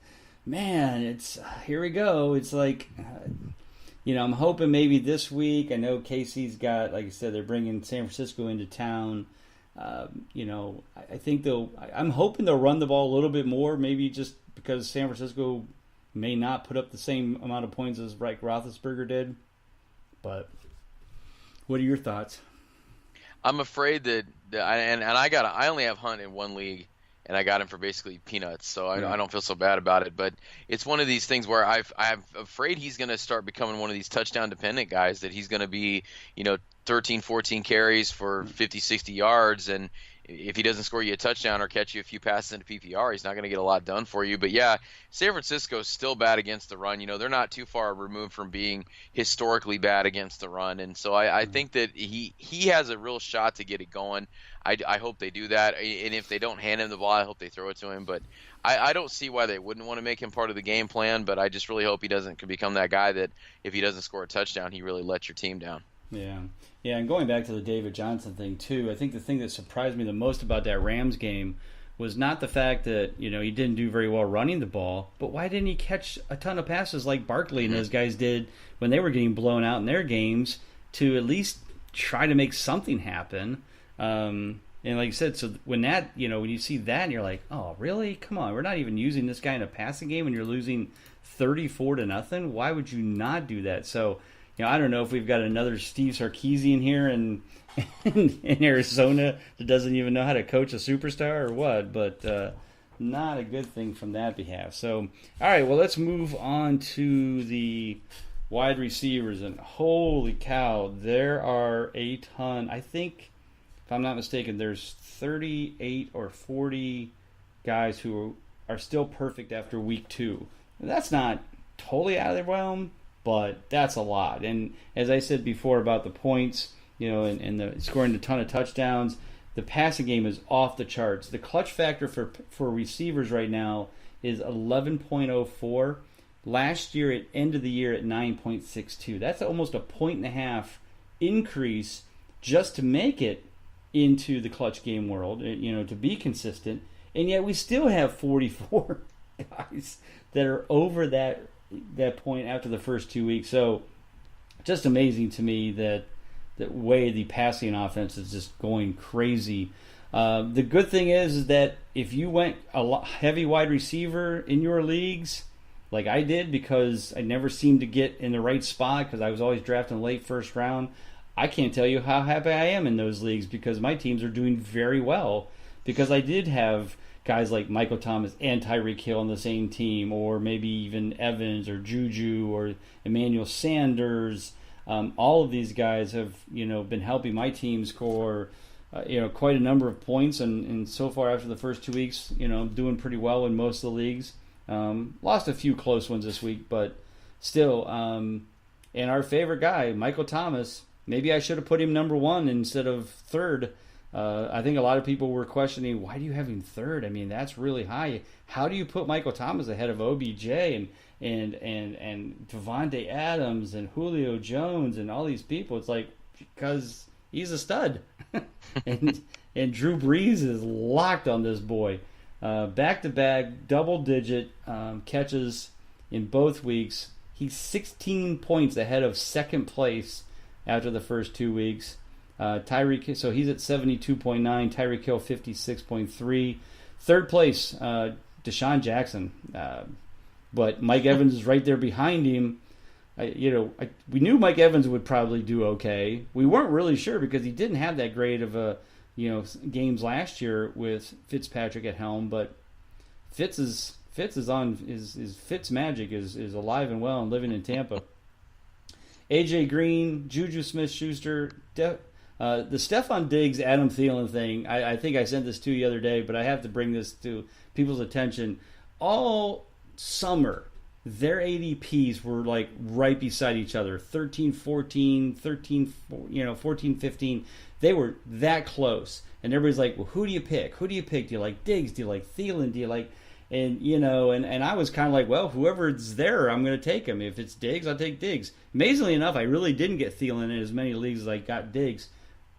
man, here we go. It's like, I'm hoping maybe this week. I know Casey's got, like I said, they're bringing San Francisco into town. I think I'm hoping they'll run the ball a little bit more, maybe just because San Francisco may not put up the same amount of points as Roethlisberger did. But what are your thoughts? I'm afraid that I only have Hunt in one league, and I got him for basically peanuts, so I don't feel so bad about it. But it's one of these things where I'm afraid he's going to start becoming one of these touchdown dependent guys, that he's going to be 13, 14 carries for 50, 60 yards, and if he doesn't score you a touchdown or catch you a few passes into PPR, he's not going to get a lot done for you. But yeah, San Francisco's still bad against the run. They're not too far removed from being historically bad against the run, and so I think that he has a real shot to get it going. I hope they do that, and if they don't hand him the ball, I hope they throw it to him. But I don't see why they wouldn't want to make him part of the game plan, but I just really hope he doesn't become that guy that if he doesn't score a touchdown, he really lets your team down. Yeah, and going back to the David Johnson thing too, I think the thing that surprised me the most about that Rams game was not the fact that he didn't do very well running the ball, but why didn't he catch a ton of passes like Barkley and those guys did when they were getting blown out in their games, to at least try to make something happen? And like you said, so when that when you see that, and you're like, oh really? Come on, we're not even using this guy in a passing game, and you're losing 34-0. Why would you not do that? So. I don't know if we've got another Steve Sarkisian here in Arizona that doesn't even know how to coach a superstar or what, but not a good thing from that behalf. So, all right, well, let's move on to the wide receivers. And holy cow, there are a ton. I think, if I'm not mistaken, there's 38 or 40 guys who are still perfect after week 2. And that's not totally out of the realm, but that's a lot. And as I said before about the points, and the scoring a ton of touchdowns, the passing game is off the charts. The clutch factor for receivers right now is 11.04. Last year, it ended the year at 9.62. That's almost a 1.5 increase just to make it into the clutch game world, to be consistent. And yet we still have 44 guys that are over that point after the first 2 weeks. So just amazing to me that way the passing offense is just going crazy. The good thing is that if you went heavy wide receiver in your leagues, like I did, because I never seemed to get in the right spot because I was always drafting late first round, I can't tell you how happy I am in those leagues, because my teams are doing very well, because I did have guys like Michael Thomas and Tyreek Hill on the same team, or maybe even Evans or Juju or Emmanuel Sanders. All of these guys have, been helping my team score, quite a number of points. And so far after the first 2 weeks, I'm doing pretty well in most of the leagues. Lost a few close ones this week, but still. And our favorite guy, Michael Thomas, maybe I should have put him number 1 instead of third. I think a lot of people were questioning, why do you have him third? I mean, that's really high. How do you put Michael Thomas ahead of OBJ and Devontae Adams and Julio Jones and all these people? It's like, because he's a stud. and Drew Brees is locked on this boy. Back-to-back, double-digit catches in both weeks. He's 16 points ahead of second place after the first 2 weeks. Tyreek, so he's at 72.9. Tyreek Hill 56.3. Third place, Deshaun Jackson. But Mike Evans is right there behind him. We knew Mike Evans would probably do okay. We weren't really sure because he didn't have that great of a games last year with Fitzpatrick at helm. But Fitz magic is alive and well and living in Tampa. AJ Green, Juju Smith-Schuster, the Stephon Diggs, Adam Thielen thing, I think I sent this to you the other day, but I have to bring this to people's attention. All summer, their ADPs were like right beside each other, 13, 14, 13, 14, 15. They were that close. And everybody's like, well, who do you pick? Who do you pick? Do you like Diggs? Do you like Thielen? Do you like... And I was kind of like, well, whoever's there, I'm going to take him. If it's Diggs, I'll take Diggs. Amazingly enough, I really didn't get Thielen in as many leagues as I got Diggs.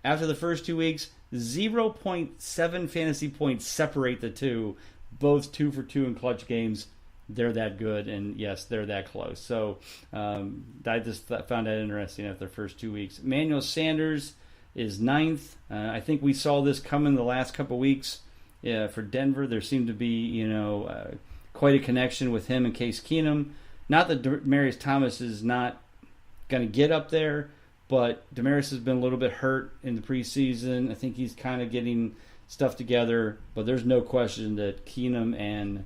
After the first 2 weeks, 0.7 fantasy points separate the two. Both 2 for 2 in clutch games. They're that good, and yes, they're that close. So I just found that interesting after the first 2 weeks. Emmanuel Sanders is 9th. I think we saw this coming the last couple weeks. Yeah, for Denver, there seemed to be, quite a connection with him and Case Keenum. Not that Demaryius Thomas is not going to get up there, but Demaryius has been a little bit hurt in the preseason. I think he's kind of getting stuff together, but there's no question that Keenum and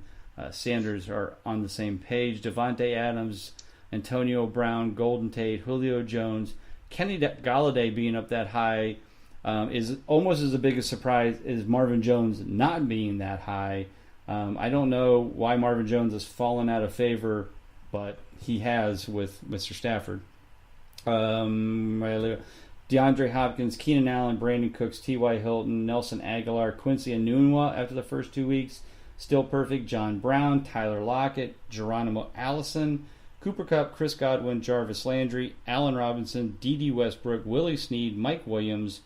Sanders are on the same page. Devontae Adams, Antonio Brown, Golden Tate, Julio Jones, Kenny Galladay being up that high is almost as big a surprise as Marvin Jones not being that high. I don't know why Marvin Jones has fallen out of favor, but he has with Mr. Stafford. DeAndre Hopkins, Keenan Allen, Brandon Cooks, T.Y. Hilton, Nelson Aguilar, Quincy Enunwa after the first 2 weeks. Still perfect. John Brown, Tyler Lockett, Geronimo Allison, Cooper Kupp, Chris Godwin, Jarvis Landry, Allen Robinson, D.D. Westbrook, Willie Snead, Mike Williams,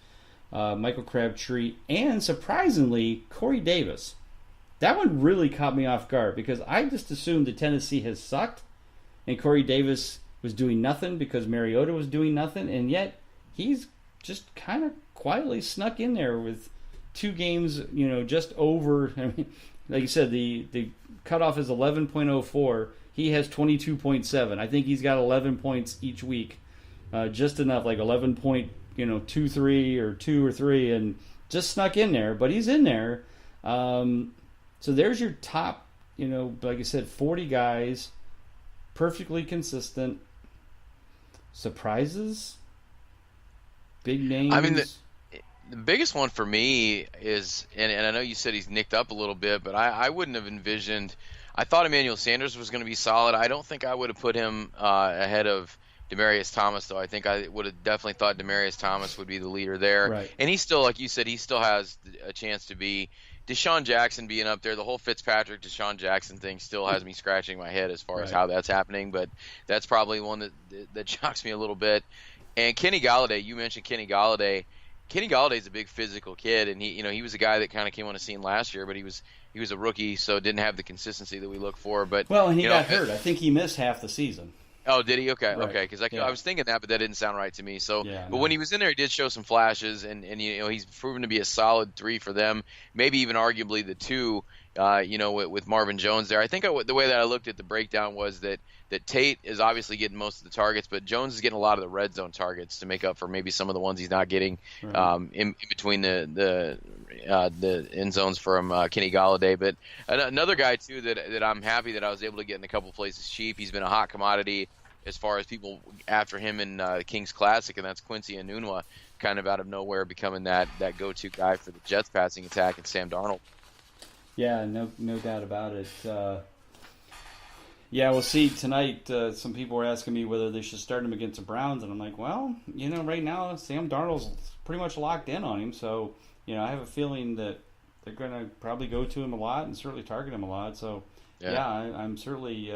Michael Crabtree, and surprisingly, Corey Davis. That one really caught me off guard because I just assumed that Tennessee has sucked and Corey Davis was doing nothing because Mariota was doing nothing, and yet he's just kind of quietly snuck in there with 2 games, just over. I mean, like you said, the cutoff is 11.04. He has 22.7. I think he's got 11 points each week, just enough, like 11.23 or 2 or 3, and just snuck in there. But he's in there. So there's your top, like I said, 40 guys, perfectly consistent. Surprises, big names. I mean, the biggest one for me is, and I know you said he's nicked up a little bit, but I wouldn't have envisioned. I thought Emmanuel Sanders was going to be solid. I don't think I would have put him ahead of Demaryius Thomas, though. I think I would have definitely thought Demaryius Thomas would be the leader there. Right. And he still, like you said, he still has a chance to be. Deshaun Jackson being up there, the whole Fitzpatrick, Deshaun Jackson thing still has me scratching my head as far as how that's happening, but that's probably one that shocks me a little bit. And Kenny Galladay, you mentioned Kenny Galladay. Kenny Galladay's a big physical kid, and he was a guy that kind of came on the scene last year, but he was a rookie, so didn't have the consistency that we look for. But and he got hurt. I think he missed half the season. Oh, did he? Okay, right. Okay, because I was thinking that, but that didn't sound right to me. So, yeah, but when he was in there, he did show some flashes, and he's proven to be a solid 3 for them, maybe even arguably the 2. With Marvin Jones there, I think the way that I looked at the breakdown was that Tate is obviously getting most of the targets, but Jones is getting a lot of the red zone targets to make up for maybe some of the ones he's not getting in between the end zones from Kenny Galladay. But another guy too that I'm happy that I was able to get in a couple places cheap. He's been a hot commodity. as far as people after him in the Kings Classic, and that's Quincy Enunwa, kind of out of nowhere becoming that go-to guy for the Jets passing attack, and Sam Darnold. Yeah, no doubt about it. Yeah, we'll see tonight. Some people were asking me whether they should start him against the Browns, and I'm like, well, right now Sam Darnold's pretty much locked in on him, so I have a feeling that they're going to probably go to him a lot and certainly target him a lot. So yeah, I'm certainly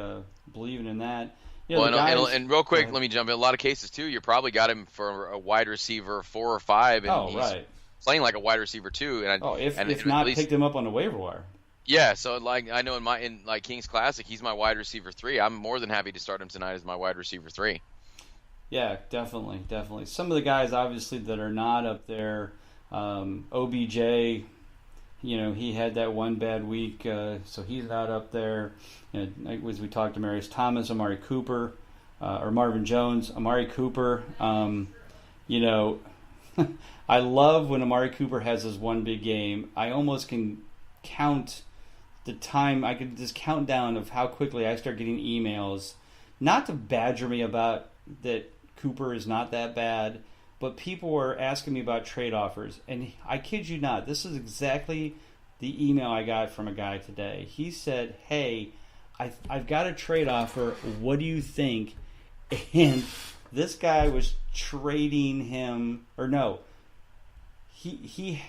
believing in that. And real quick, let me jump in. A lot of cases too, you probably got him for a wide receiver 4 or 5, and he's playing like a wide receiver 2. If not, picked him up on the waiver wire. Yeah, so like I know in Kings Classic, he's my wide receiver 3. I'm more than happy to start him tonight as my wide receiver 3. Yeah, definitely. Some of the guys obviously that are not up there, OBJ. He had that one bad week, so he's not up there. As we talked to Marius Thomas, Amari Cooper, or Marvin Jones, Amari Cooper. I love when Amari Cooper has his one big game. I almost can count the time. I could just count down of how quickly I start getting emails, not to badger me about that Cooper is not that bad, but people were asking me about trade offers, and I kid you not, this is exactly the email I got from a guy today. He said, hey, I've got a trade offer. What do you think? And this guy was trading him, or no, he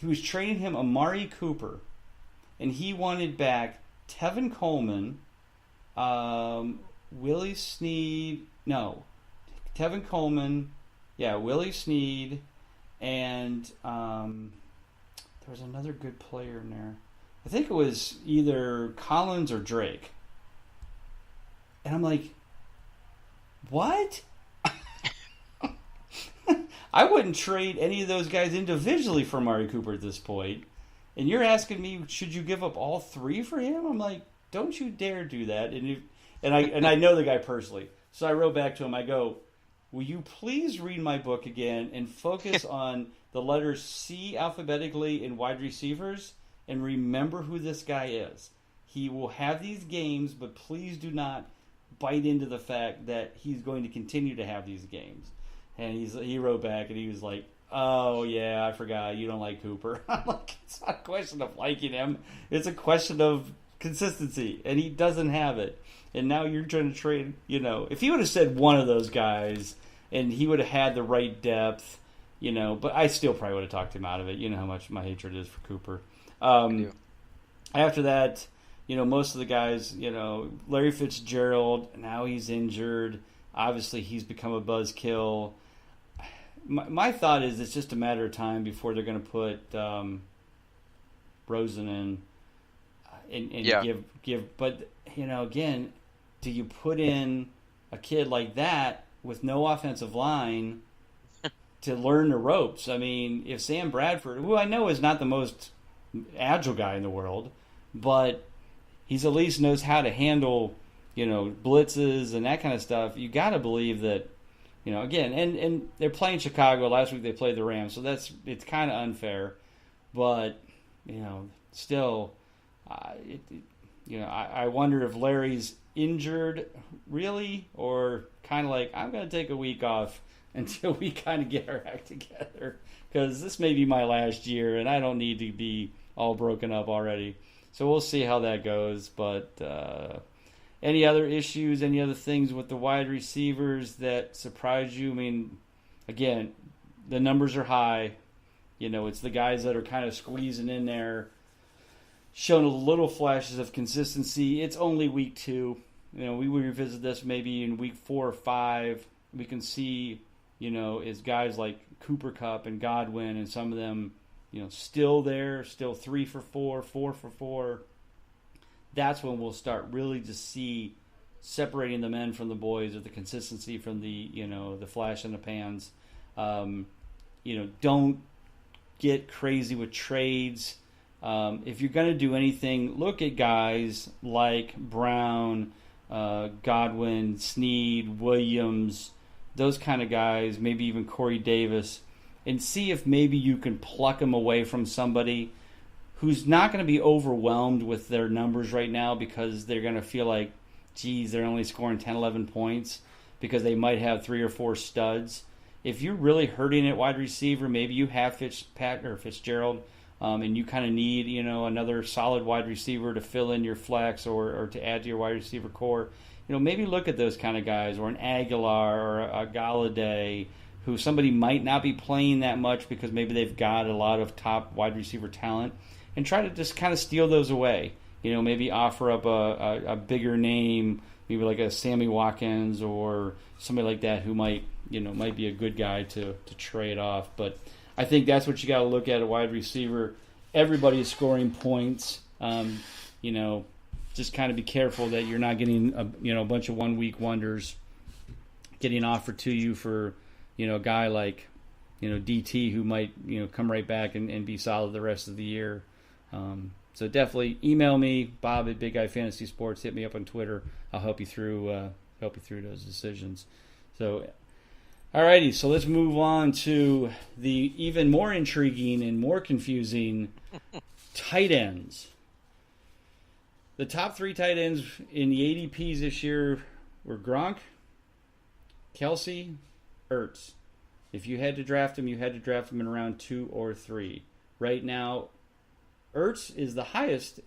was trading him Amari Cooper, and he wanted back Tevin Coleman, Willie Snead, no, Tevin Coleman, Willie Snead, and there was another good player in there. I think it was either Collins or Drake. And I'm like, what? I wouldn't trade any of those guys individually for Amari Cooper at this point. And you're asking me, should you give up all 3 for him? I'm like, don't you dare do that. And I know the guy personally. So I wrote back to him. I go, will you please read my book again and focus on the letters C alphabetically in wide receivers and remember who this guy is. He will have these games, but please do not bite into the fact that he's going to continue to have these games. And he wrote back and he was like, oh, yeah, I forgot. You don't like Cooper. I'm like, it's not a question of liking him. It's a question of consistency, and he doesn't have it. And now you're trying to trade, if he would have said one of those guys and he would have had the right depth, but I still probably would have talked him out of it. You know how much my hatred is for Cooper. After that, most of the guys, Larry Fitzgerald, now he's injured. Obviously, he's become a buzzkill. My thought is it's just a matter of time before they're going to put Rosen in and give. But, again, do you put in a kid like that with no offensive line to learn the ropes? I mean, if Sam Bradford, who I know is not the most agile guy in the world, but he's at least knows how to handle, blitzes and that kind of stuff, you got to believe that, again, and they're playing Chicago. Last week they played the Rams, so it's kind of unfair. But, still, I wonder if Larry's injured, really, or kind of like, I'm going to take a week off until we kind of get our act together, because this may be my last year, and I don't need to be all broken up already. So we'll see how that goes. But any other issues, any other things with the wide receivers that surprised you? I mean, again, the numbers are high. It's the guys that are kind of squeezing in there, showing a little flashes of consistency. It's only week 2. We will revisit this maybe in week 4 or 5. We can see, is guys like Cooper Kupp and Godwin and some of them, still there, still 3 for 4, 4 for 4. That's when we'll start really to see separating the men from the boys, or the consistency from the, the flash in the pans. Don't get crazy with trades. If you're going to do anything, look at guys like Brown, Godwin, Snead, Williams, those kind of guys, maybe even Corey Davis, and see if maybe you can pluck them away from somebody who's not going to be overwhelmed with their numbers right now, because they're going to feel like geez, they're only scoring 10, 11 points because they might have 3 or 4 studs. If you're really hurting at wide receiver, maybe you have Fitzgerald, and you kind of need, another solid wide receiver to fill in your flex or to add to your wide receiver core. Maybe look at those kind of guys, or an Aguilar or a Galladay, who somebody might not be playing that much because maybe they've got a lot of top wide receiver talent, and try to just kind of steal those away. Maybe offer up a bigger name, maybe like a Sammy Watkins or somebody like that who might be a good guy to trade off. But I think that's what you got to look at wide receiver. Everybody's scoring points. Just kind of be careful that you're not getting a bunch of 1 week wonders getting offered to you for a guy like DT who might come right back and be solid the rest of the year. So definitely email me, Bob at Big Guy Fantasy Sports. Hit me up on Twitter. I'll help you through those decisions. So, alrighty. So let's move on to the even more intriguing and more confusing tight ends. The top 3 tight ends in the ADPs this year were Gronk, Kelsey, Ertz. If you had to draft him, you had to draft him in round 2 or 3. Right now, Ertz is the highest.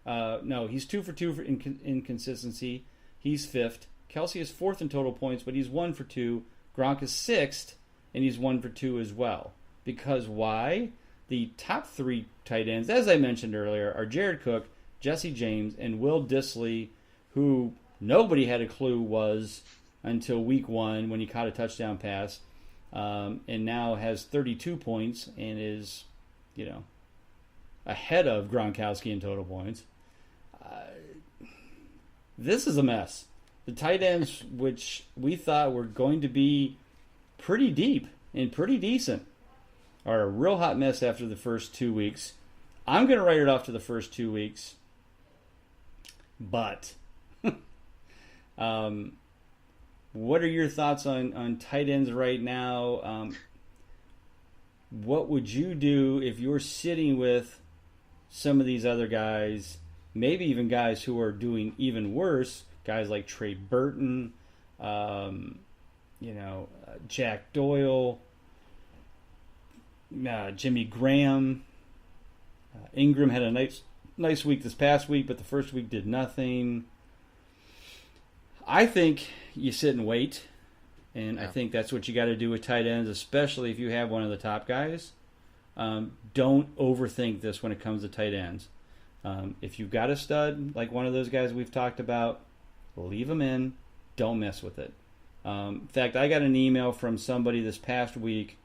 No, he's 2 for 2 in consistency. He's 5th. Kelsey is 4th in total points, but he's 1 for 2. Gronk is 6th, and he's 1 for 2 as well. Because why? The top 3 tight ends, as I mentioned earlier, are Jared Cook, Jesse James, and Will Dissly, who nobody had a clue was until week 1 when he caught a touchdown pass, and now has 32 points and is, ahead of Gronkowski in total points. This is a mess. The tight ends, which we thought were going to be pretty deep and pretty decent, are a real hot mess after the first 2 weeks. I'm going to write it off to the first 2 weeks. But what are your thoughts on tight ends right now? What would you do if you're sitting with some of these other guys, maybe even guys who are doing even worse, guys like Trey Burton, Jack Doyle, Jimmy Graham. Ingram had a nice week this past week, but the first week did nothing. I think you sit and wait, and I think that's what you got to do with tight ends, especially if you have one of the top guys. Don't overthink this when it comes to tight ends. If you've got a stud, like one of those guys we've talked about, leave him in. Don't mess with it. In fact, I got an email from somebody this past week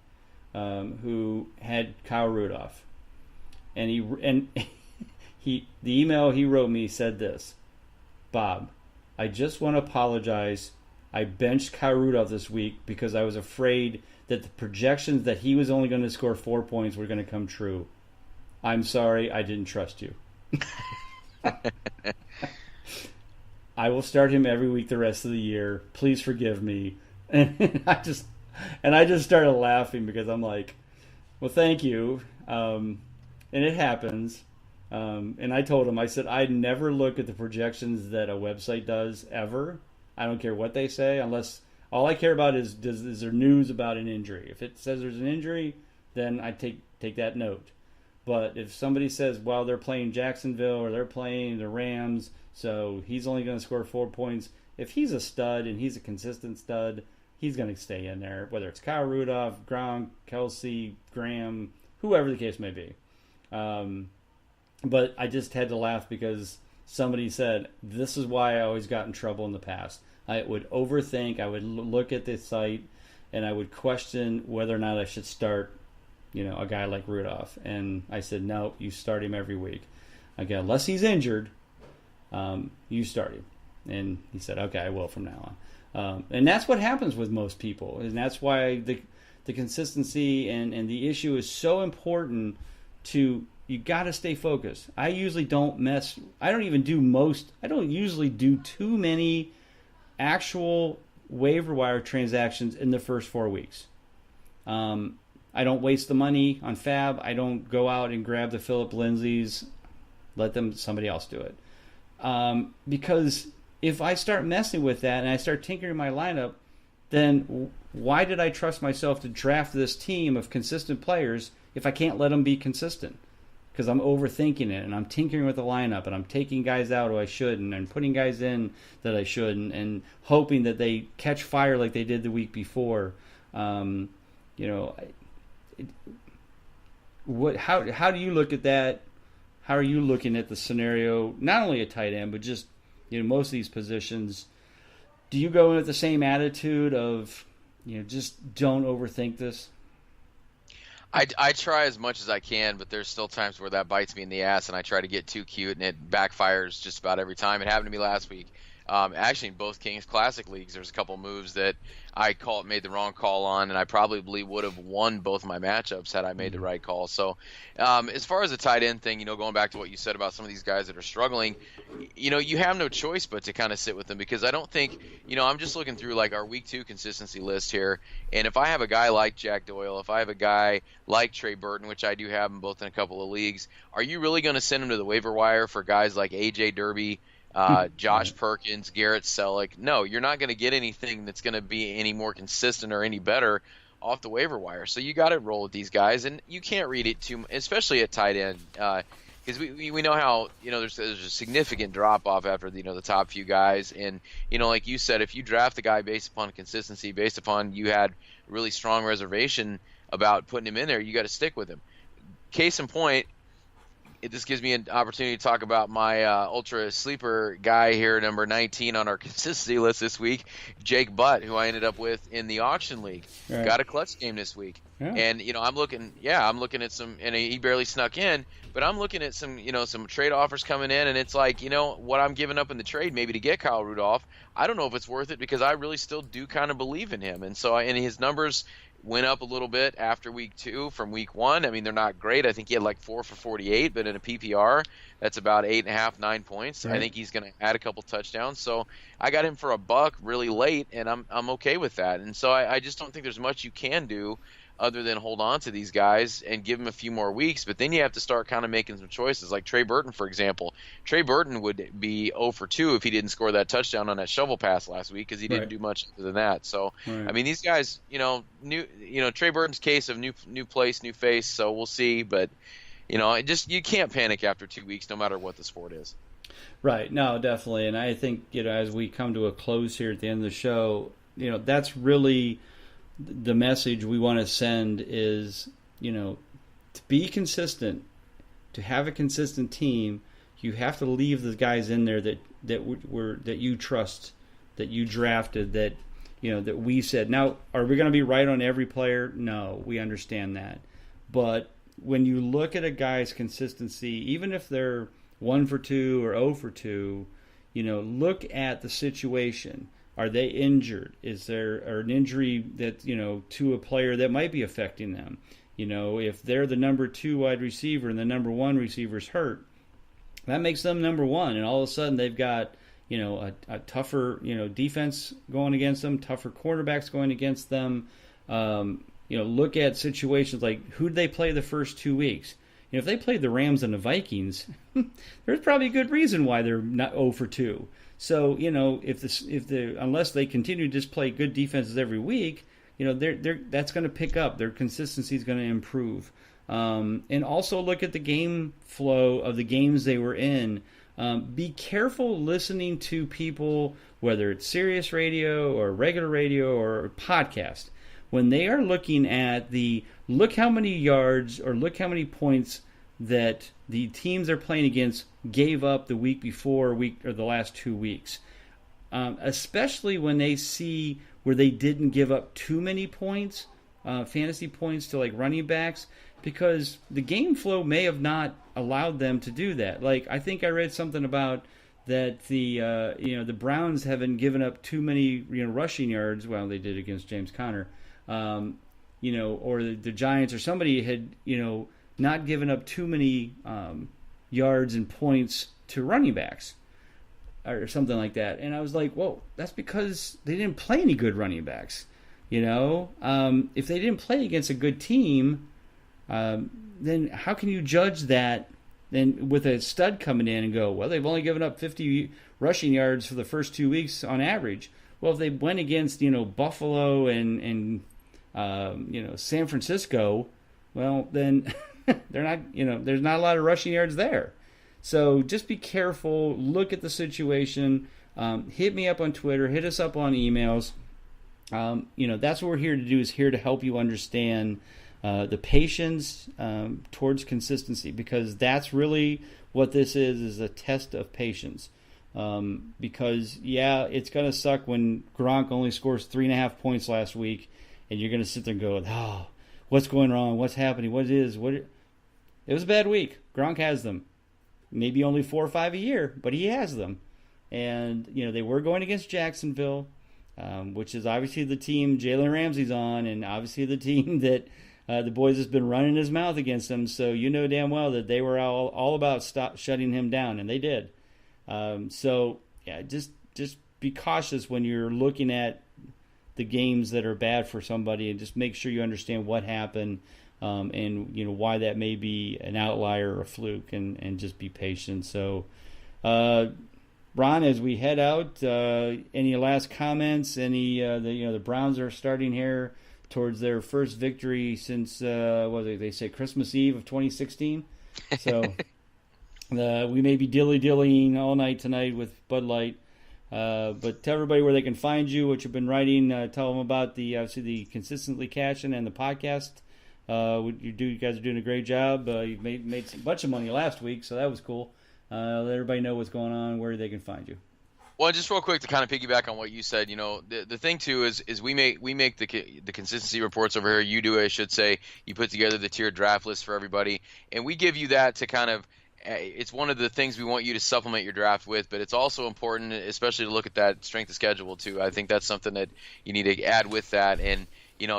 who had Kyle Rudolph. And the email he wrote me said this: Bob, I just want to apologize. I benched Kyle Rudolph this week because I was afraid that the projections that he was only going to score 4 points were going to come true. I'm sorry, I didn't trust you. I will start him every week the rest of the year. Please forgive me. And I just started laughing because I'm like, well, thank you. And it happens. And I told him, I said, I never look at the projections that a website does ever. I don't care what they say, unless all I care about is there news about an injury. If it says there's an injury, then I take that note. But if somebody says, well, they're playing Jacksonville or they're playing the Rams, so he's only going to score 4 points. If he's a stud and he's a consistent stud, he's going to stay in there, whether it's Kyle Rudolph, Gronk, Kelsey, Graham, whoever the case may be. But I just had to laugh because somebody said, this is why I always got in trouble in the past. I would overthink, I would look at the site, and I would question whether or not I should start, a guy like Rudolph. And I said, no, you start him every week. Okay, unless he's injured, you start him. And he said, okay, I will from now on. And that's what happens with most people. And that's why the consistency and the issue is so important to... You got to stay focused. I usually don't usually do too many actual waiver wire transactions in the first 4 weeks. I don't waste the money on Fab. I don't go out and grab the Phillip Lindsays. Let somebody else do it. Because if I start messing with that and I start tinkering my lineup, then why did I trust myself to draft this team of consistent players if I can't let them be consistent? Because I'm overthinking it and I'm tinkering with the lineup and I'm taking guys out who I shouldn't and putting guys in that I shouldn't and hoping that they catch fire like they did the week before. How do you look at that? How are you looking at the scenario? Not only at tight end, but just most of these positions. Do you go in with the same attitude of just don't overthink this? I try as much as I can, but there's still times where that bites me in the ass, and I try to get too cute, and it backfires just about every time. It happened to me last week. Actually, in both Kings Classic leagues, there's a couple moves that I made the wrong call on, and I probably would have won both my matchups had I made the right call. So, as far as the tight end thing, going back to what you said about some of these guys that are struggling, you have no choice but to kind of sit with them, because I don't think, I'm just looking through like our week 2 consistency list here, and if I have a guy like Jack Doyle, if I have a guy like Trey Burton, which I do have them both in a couple of leagues, are you really going to send them to the waiver wire for guys like AJ Derby, Josh Perkins, Garrett Selleck? No, you're not going to get anything that's going to be any more consistent or any better off the waiver wire. So you got to roll with these guys, and you can't read it too, especially at tight end, because we know how there's a significant drop off after the top few guys, and like you said, if you draft a guy based upon consistency, based upon you had really strong reservation about putting him in there, you got to stick with him. Case in point. This gives me an opportunity to talk about my ultra sleeper guy here, number 19 on our consistency list this week, Jake Butt, who I ended up with in the auction league. Right. Got a clutch game this week. Yeah. And, I'm looking at some, and he barely snuck in, but I'm looking at some, some trade offers coming in, and it's like, what I'm giving up in the trade maybe to get Kyle Rudolph, I don't know if it's worth it, because I really still do kind of believe in him. And so, and his numbers went up a little bit after week 2 from week 1. I mean, they're not great. I think he had like 4 for 48, but in a PPR, that's about 8.5, 9 points. Right. I think he's going to add a couple touchdowns. So I got him for $1 really late, and I'm okay with that. And so I just don't think there's much you can do other than hold on to these guys and give them a few more weeks. But then you have to start kind of making some choices. Like Trey Burton, for example. Trey Burton would be 0 for 2 if he didn't score that touchdown on that shovel pass last week, because he didn't do much other than that. So, I mean, these guys, Trey Burton's case of new place, new face, so we'll see. But, you can't panic after 2 weeks no matter what the sport is. Right. No, definitely. And I think, as we come to a close here at the end of the show, that's really the message we want to send is, to be consistent, to have a consistent team, you have to leave the guys in there that you trust, that you drafted, that that we said. Now, are we going to be right on every player? No, we understand that. But when you look at a guy's consistency, even if they're 1 for 2 or 0 for 2, look at the situation. Are they injured? Is there an injury that, to a player that might be affecting them? If they're the number 2 wide receiver and the number 1 receiver's hurt, that makes them number 1. And all of a sudden they've got, a tougher, defense going against them, tougher quarterbacks going against them. Look at situations like who did they play the first 2 weeks? If they played the Rams and the Vikings, there's probably a good reason why they're not 0 for 2. So, unless they continue to just play good defenses every week, that's going to pick up. Their consistency is going to improve. And also look at the game flow of the games they were in. Be careful listening to people, whether it's Sirius radio or regular radio or podcast, when they are looking at look how many yards or look how many points that the teams they're playing against gave up the week before or the last 2 weeks. Especially when they see where they didn't give up too many points, fantasy points to like running backs, because the game flow may have not allowed them to do that. Like I think I read something about that the Browns haven't given up too many rushing yards. Well, they did against James Conner, or the Giants or somebody had not given up too many yards and points to running backs or something like that. And I was like, whoa, that's because they didn't play any good running backs. If they didn't play against a good team, then how can you judge that then with a stud coming in and go, well, they've only given up 50 rushing yards for the first 2 weeks on average. Well, if they went against, Buffalo and San Francisco, well, then they're not, there's not a lot of rushing yards there. So just be careful. Look at the situation. Hit me up on Twitter. Hit us up on emails. That's what we're here to do, is here to help you understand the patience towards consistency, because that's really what this is a test of patience. Because, it's going to suck when Gronk only scores 3.5 points last week, and you're going to sit there and go, oh, what's going wrong? What's happening? It was a bad week. Gronk has them. Maybe only 4 or 5 a year, but he has them. And, they were going against Jacksonville, which is obviously the team Jalen Ramsey's on, and obviously the team that the boys has been running his mouth against him. So damn well that they were all about shutting him down, and they did. Just be cautious when you're looking at the games that are bad for somebody, and just make sure you understand what happened, and why that may be an outlier or a fluke, and just be patient. So, Ron, as we head out, any last comments? The Browns are starting here towards their first victory since they say Christmas Eve of 2016. So we may be dilly-dillying all night tonight with Bud Light. But tell everybody where they can find you, what you've been writing. Tell them about the Consistently Cashing and the podcast. You guys are doing a great job. You've made a bunch of money last week, so that was cool. Let everybody know what's going on, where they can find you. Well, just real quick to kind of piggyback on what you said, the thing too is we make the consistency reports over here. You do, I should say. You put together the tiered draft list for everybody, and we give you that to kind of. It's one of the things we want you to supplement your draft with, but it's also important, especially to look at that strength of schedule too. I think that's something that you need to add with that, and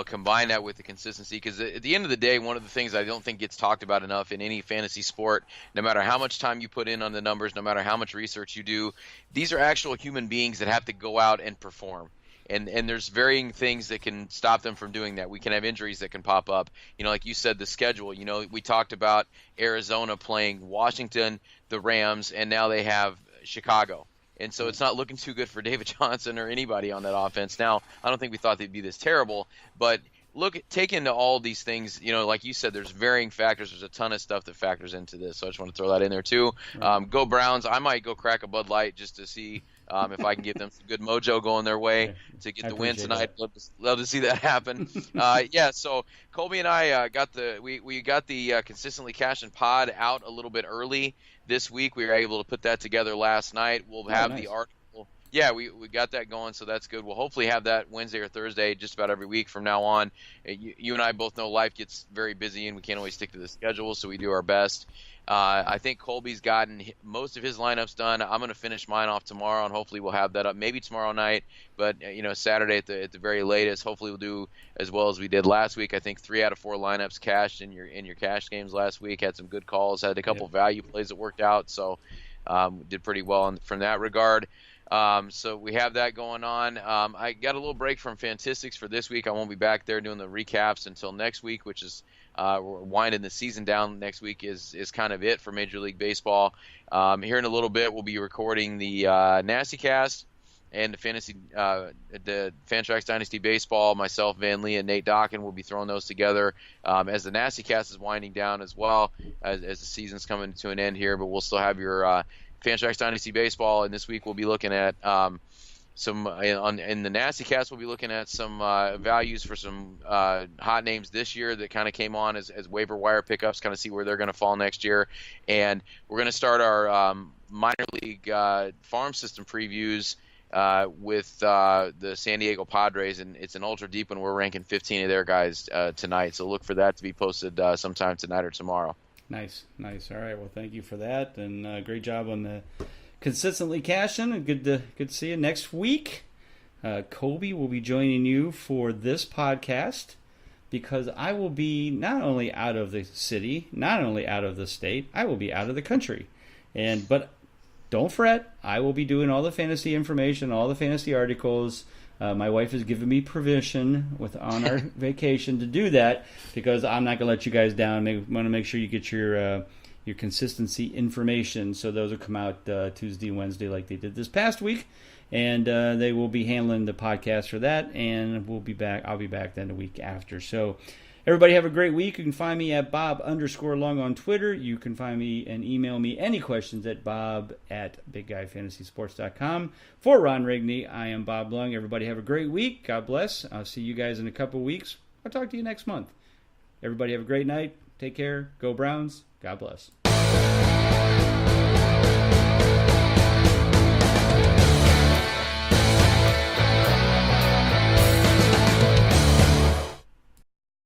combine that with the consistency, because at the end of the day, one of the things I don't think gets talked about enough in any fantasy sport, no matter how much time you put in on the numbers, no matter how much research you do, these are actual human beings that have to go out and perform. And there's varying things that can stop them from doing that. We can have injuries that can pop up. Like you said, the schedule. We talked about Arizona playing Washington, the Rams, and now they have Chicago. And so it's not looking too good for David Johnson or anybody on that offense. Now, I don't think we thought they'd be this terrible, but take into all these things, like you said, there's varying factors. There's a ton of stuff that factors into this. So I just want to throw that in there too. Right. Go Browns. I might go crack a Bud Light just to see if I can get them some good mojo going their way to get the win tonight. Love to see that happen. So Colby and I got the Consistently Cashing pod out a little bit early this week. We were able to put that together last night. We'll have the article. Yeah, we got that going, so that's good. We'll hopefully have that Wednesday or Thursday just about every week from now on. You and I both know life gets very busy, and we can't always stick to the schedule, so we do our best. I think Colby's gotten most of his lineups done. I'm going to finish mine off tomorrow, and hopefully we'll have that up maybe tomorrow night, but Saturday at the very latest. Hopefully we'll do as well as we did last week. I think 3 out of 4 lineups cashed in your cash games last week. Had some good calls, had a couple value plays that worked out, so did pretty well from that regard. So we have that going on. I got a little break from Fantistics for this week. I won't be back there doing the recaps until next week, which is we're winding the season down. Next week is kind of it for Major League Baseball. Here in a little bit, we'll be recording the Nasty Cast and the Fantrax Dynasty Baseball. Myself, Van Lee, and Nate Dokken will be throwing those together as the Nasty Cast is winding down as well as the season's coming to an end here. But we'll still have your Fantrax Dynasty Baseball, and this week we'll be looking at in the Nasty Cast, we'll be looking at some values for some hot names this year that kind of came on as waiver wire pickups, kind of see where they're going to fall next year. And we're going to start our minor league farm system previews with the San Diego Padres, and it's an ultra deep one. We're ranking 15 of their guys tonight, so look for that to be posted sometime tonight or tomorrow. Nice. All right. Well, thank you for that, and great job on the Consistently Cashing. And good to see you next week. Colby will be joining you for this podcast because I will be not only out of the city, not only out of the state, I will be out of the country. But don't fret, I will be doing all the fantasy information, all the fantasy articles. My wife has given me permission on our vacation to do that because I'm not going to let you guys down. I want to make sure you get your your consistency information. So those will come out Tuesday, Wednesday, like they did this past week, and they will be handling the podcast for that. And we'll be back. I'll be back then the week after. So everybody have a great week. You can find me at Bob_Lung on Twitter. You can find me and email me any questions at bob@bigguyfantasysports.com. For Ron Rigney, I am Bob Lung. Everybody have a great week. God bless. I'll see you guys in a couple weeks. I'll talk to you next month. Everybody have a great night. Take care. Go Browns. God bless.